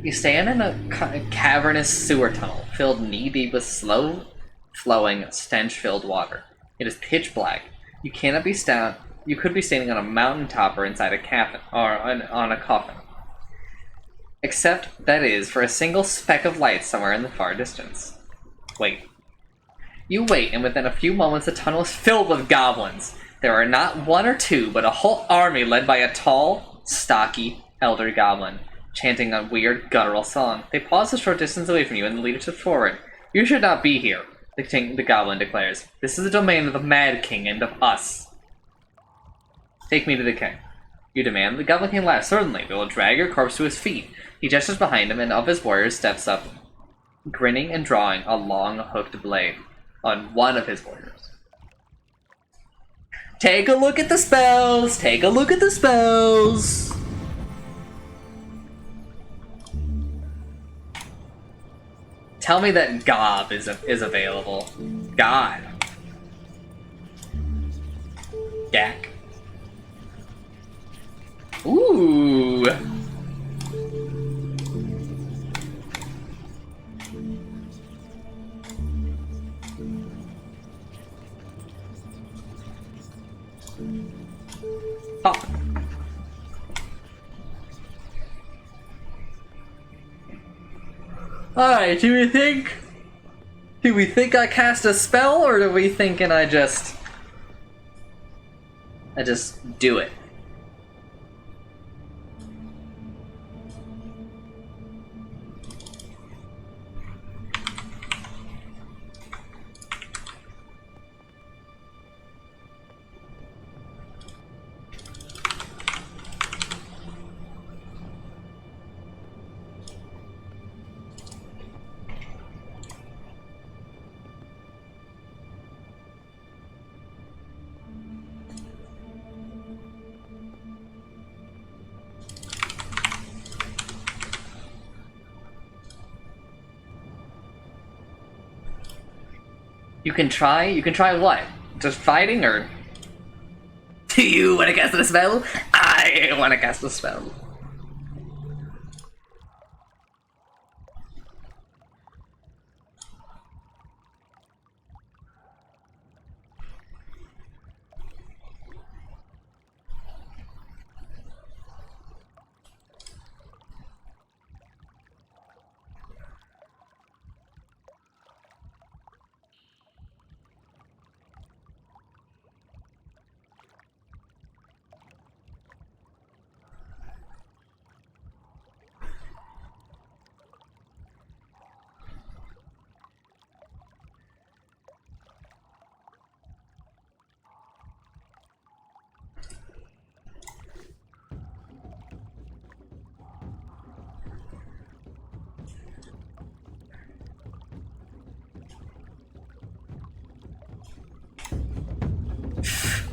You stand in a cavernous sewer tunnel, filled knee-deep with slow-flowing, stench-filled water. It is pitch black. You could be standing on a mountaintop or inside a coffin, or on a coffin. Except, that is, for a single speck of light somewhere in the far distance. Wait. You wait, and within a few moments the tunnel is filled with goblins. There are not one or two, but a whole army led by a tall, stocky, elder goblin, chanting a weird, guttural song. They pause a short distance away from you and lead you forward. You should not be here, the goblin declares. This is the domain of the Mad King and of us. Take me to the king. You demand. The goblin king laughs. Certainly, we will drag your corpse to his feet. He gestures behind him, and of his warriors steps up, grinning and drawing a long, hooked blade on one of his warriors. Take a look at the spells! Take a look at the spells! Tell me that Gob is available. God. Yak. Ooh. Pop. Alright, do we think I cast a spell, or do we thinking I just do it? You can try what? Just fighting, or do you want to cast a spell? I want to cast a spell.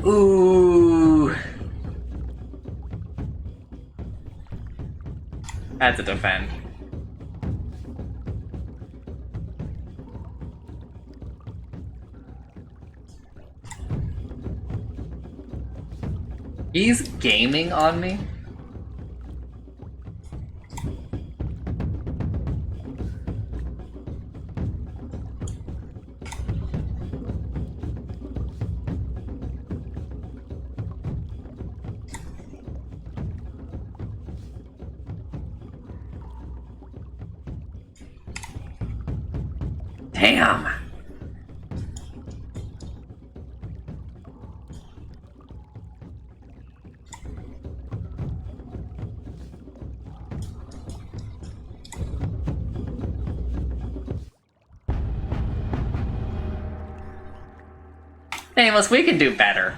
Ooh. That's a defend. He's gaming on me? Damn! Nameless, we can do better.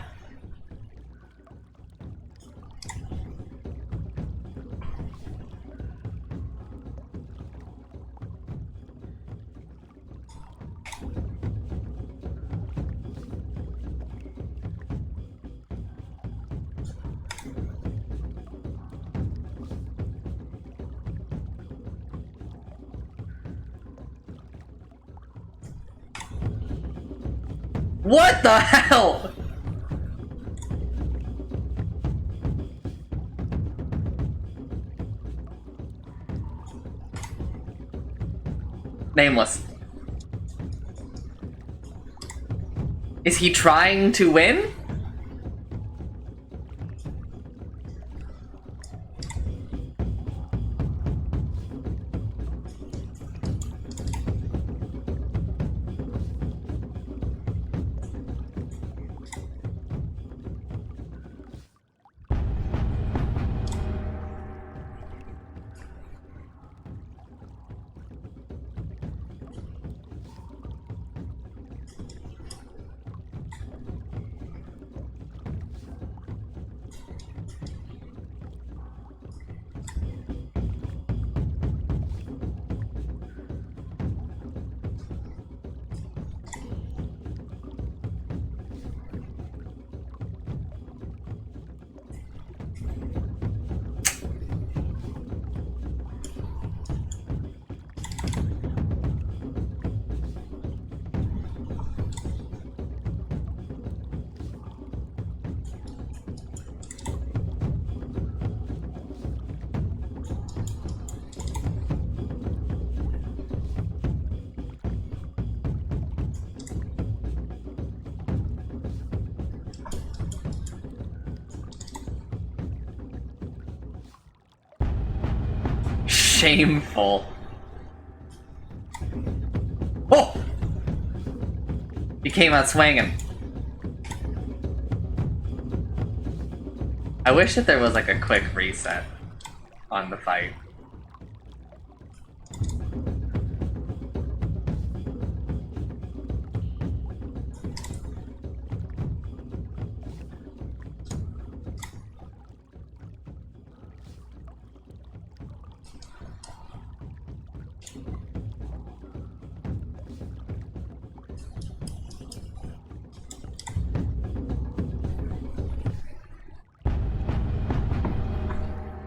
What the hell? Nameless. Is he trying to win? Shameful. Oh! He came out swinging. I wish that there was like a quick reset on the fight.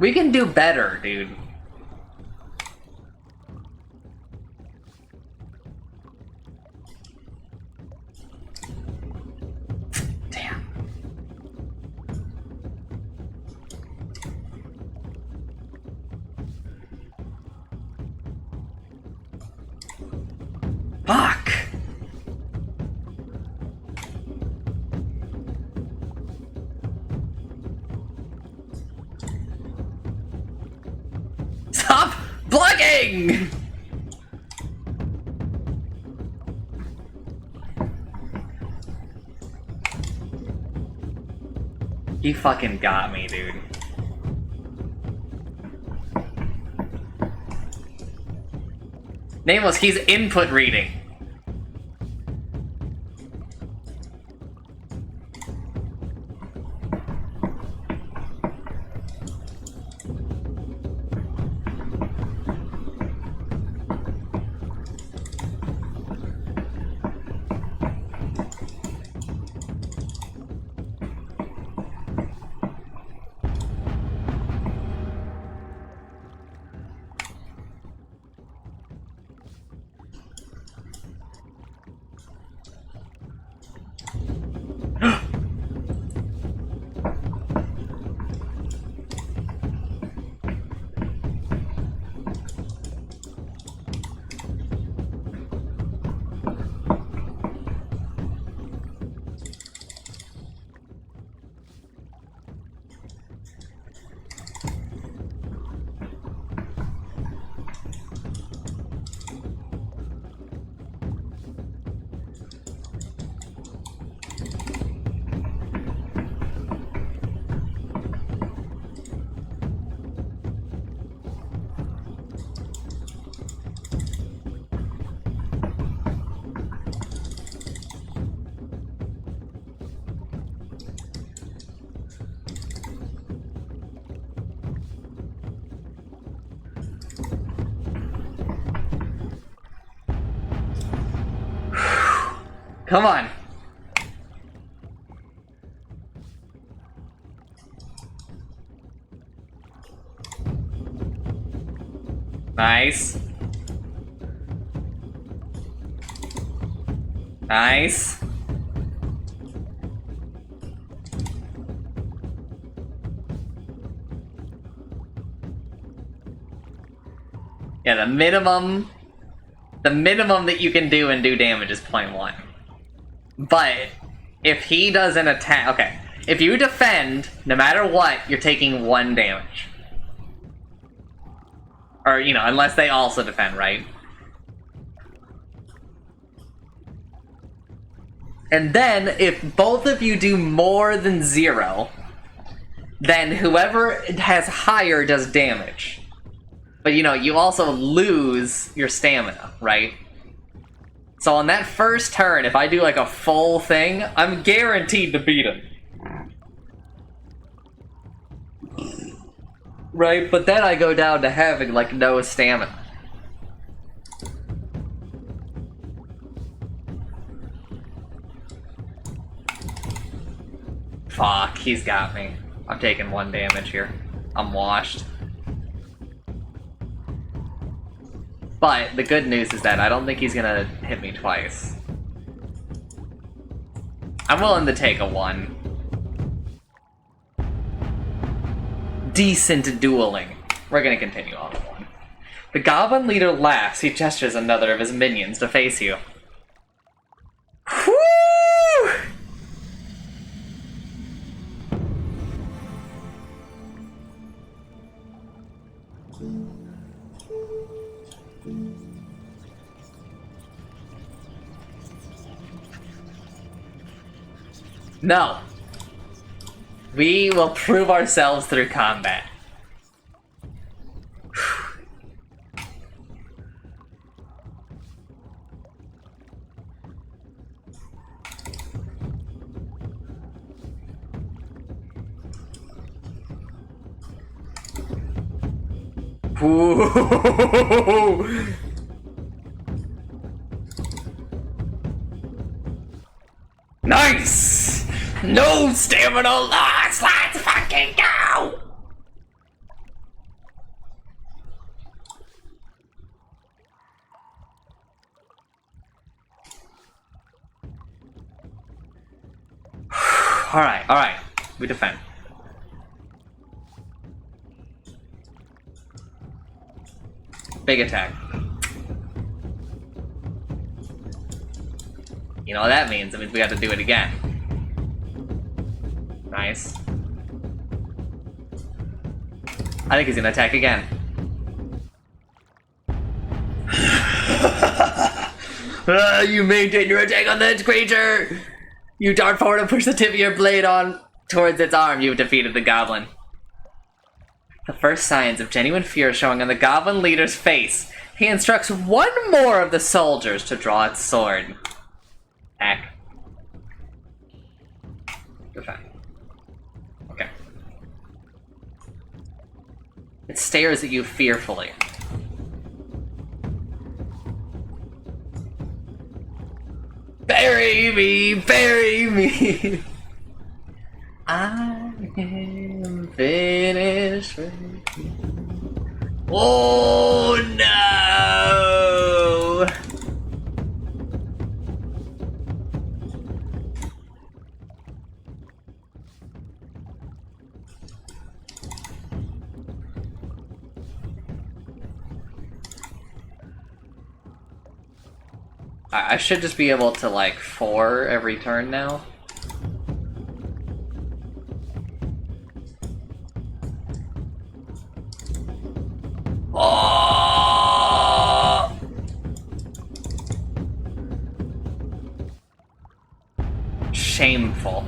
We can do better, dude. Damn. Fuck. Stop blocking! He fucking got me, dude. Nameless, he's input reading. Come on. Nice. Nice. Yeah, the minimum that you can do and do damage is 0.1. But if he does an attack, okay, if you defend, no matter what, you're taking 1 damage. Or, you know, unless they also defend, right? And then, if both of you do more than 0, then whoever has higher does damage. But, you know, you also lose your stamina, right? So on that first turn, if I do like a full thing, I'm guaranteed to beat him. Right? But then I go down to having like no stamina. Fuck, he's got me. I'm taking 1 damage here. I'm washed. But the good news is that I don't think he's gonna hit me twice. I'm willing to take a 1. Decent dueling. We're gonna continue on with 1. The goblin leader laughs. He gestures another of his minions to face you. Whoo! No. We will prove ourselves through combat. Ooh. Nice! No stamina loss! Let's fucking go! Alright. We defend. Big attack. You know what that means? It means we have to do it again. Nice. I think he's gonna attack again. You maintain your attack on that creature! You dart forward and push the tip of your blade on towards its arm. You've defeated the goblin. The first signs of genuine fear showing on the goblin leader's face. He instructs 1 more of the soldiers to draw its sword. Ack. Defend. Okay. It stares at you fearfully. Bury me! Bury me! I am finished with you. Oh no! I should just be able to, like, 4 every turn now. Oh! Shameful.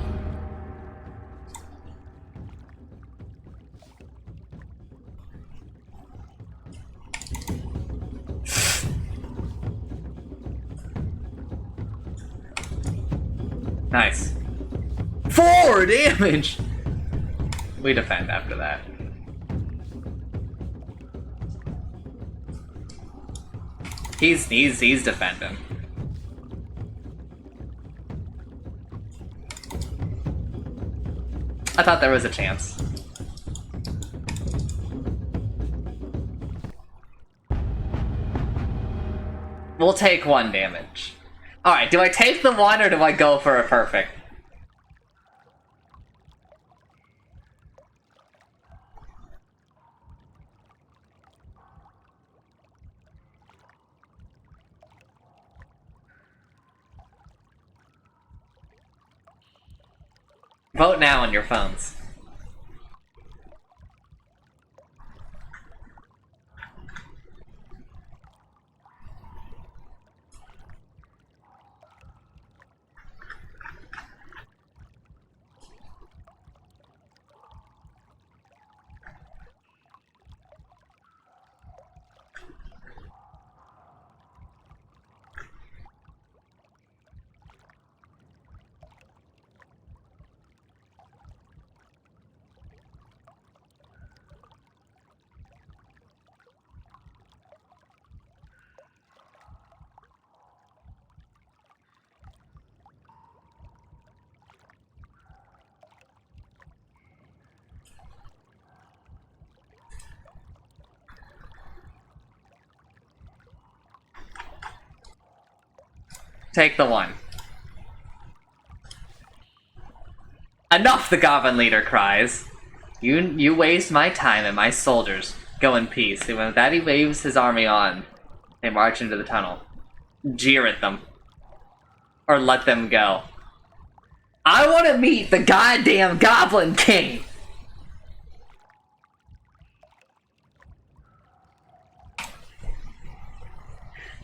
Nice. 4 damage! We defend after that. He's defending. I thought there was a chance. We'll take 1 damage. Alright, do I take the 1 or do I go for a perfect? Vote now on your phones. Take the 1. Enough, the goblin leader cries. You waste my time and my soldiers. Go in peace. And with that, he waves his army on. They march into the tunnel. Jeer at them. Or let them go. I want to meet the goddamn Goblin King!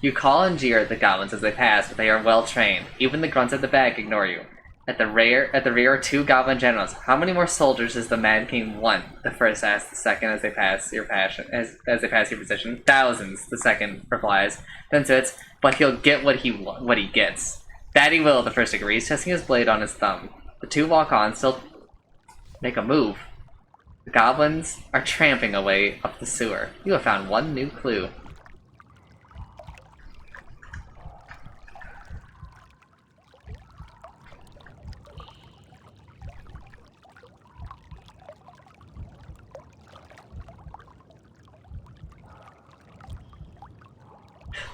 You call and jeer at the goblins as they pass, but they are well trained. Even the grunts at the back ignore you. At the rear are 2 goblin generals. How many more soldiers does the Mad King want? The first asks the second as they pass your position. Thousands, the second replies. Then sits, but he'll get what he gets. That he will, the first agrees, testing his blade on his thumb. The 2 walk on, still make a move. The goblins are tramping away up the sewer. You have found 1 new clue.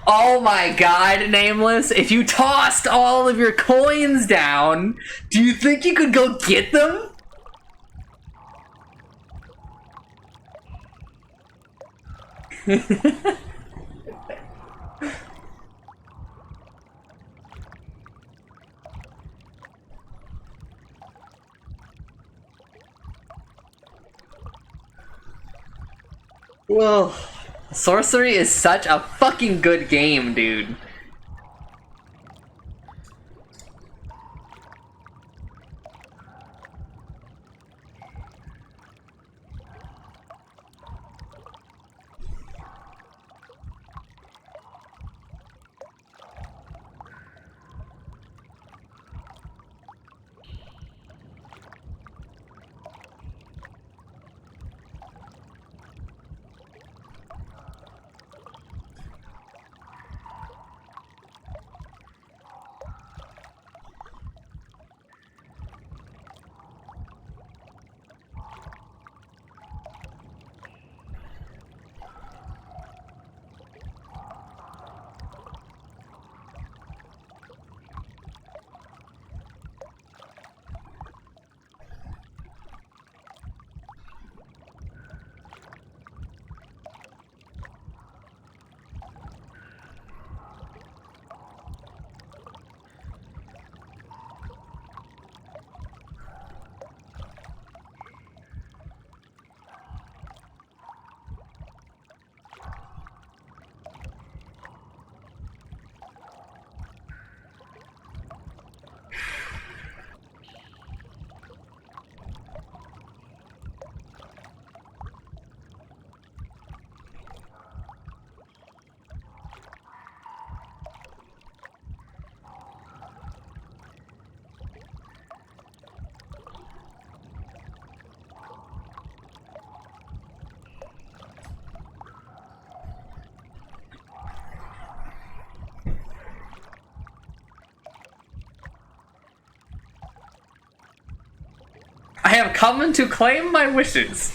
Oh my god, Nameless, if you tossed all of your coins down, do you think you could go get them? Whoa. Sorcery is such a fucking good game, dude. have come to claim my wishes.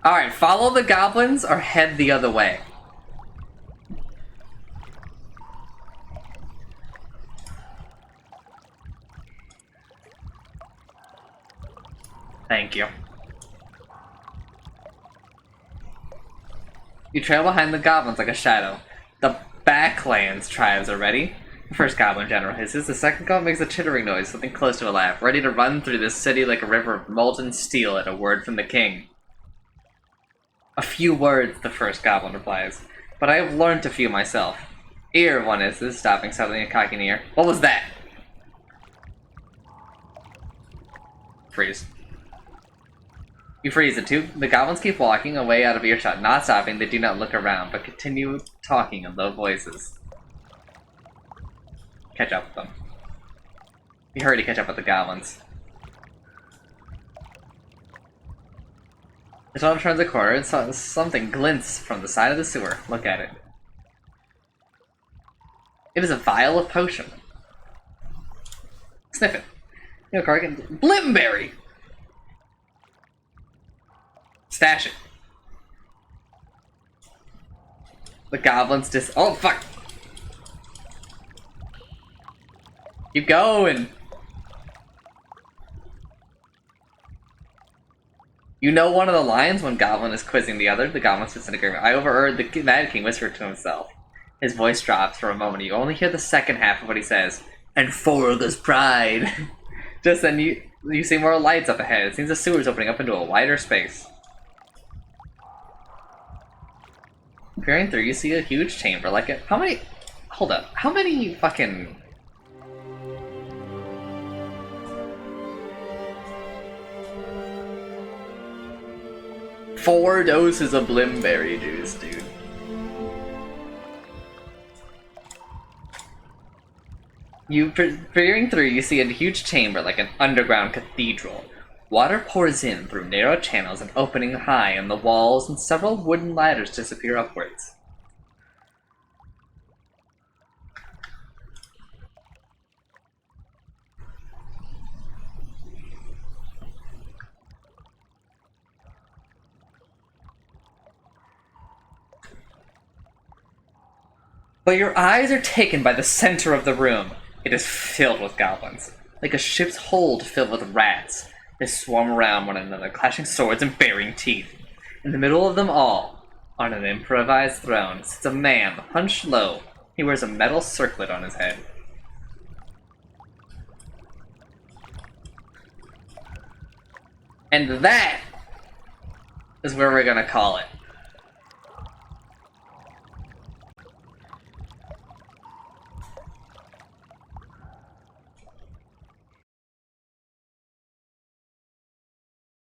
Alright, follow the goblins or head the other way. Thank you. You trail behind the goblins like a shadow. The Backlands tribes are ready. The first goblin general hisses. The second goblin makes a chittering noise, something close to a laugh, ready to run through this city like a river of molten steel at a word from the king. A few words, the first goblin replies, but I have learnt a few myself. Ear, one hisses, stopping suddenly and cocking an ear. What was that? Freeze. You freeze. The goblins keep walking away out of earshot, not stopping. They do not look around, but continue talking in low voices. Catch up with them. You hurry to catch up with the goblins. The tunnel turns a corner, and something glints from the side of the sewer. Look at it. It is a vial of potion. Sniff it. You know, Cargan. Blimberry! Stash it. The goblins oh, fuck! Keep going! You know one of the lines when Goblin is quizzing the other. The Goblin sits in agreement. I overheard the Mad King whisper to himself. His voice drops for a moment. You only hear the second half of what he says. And Forga's pride. Just then you see more lights up ahead. It seems the sewer's opening up into a wider space. Peering through, you see a huge chamber like it. How many? Hold up. How many fucking? Four doses of blimberry juice, dude. Peering through, you see a huge chamber like an underground cathedral. Water pours in through narrow channels and opening high in the walls, and several wooden ladders disappear upwards. But your eyes are taken by the center of the room. It is filled with goblins, like a ship's hold filled with rats. They swarm around one another, clashing swords and baring teeth. In the middle of them all, on an improvised throne, sits a man hunched low. He wears a metal circlet on his head. And that is where we're gonna call it.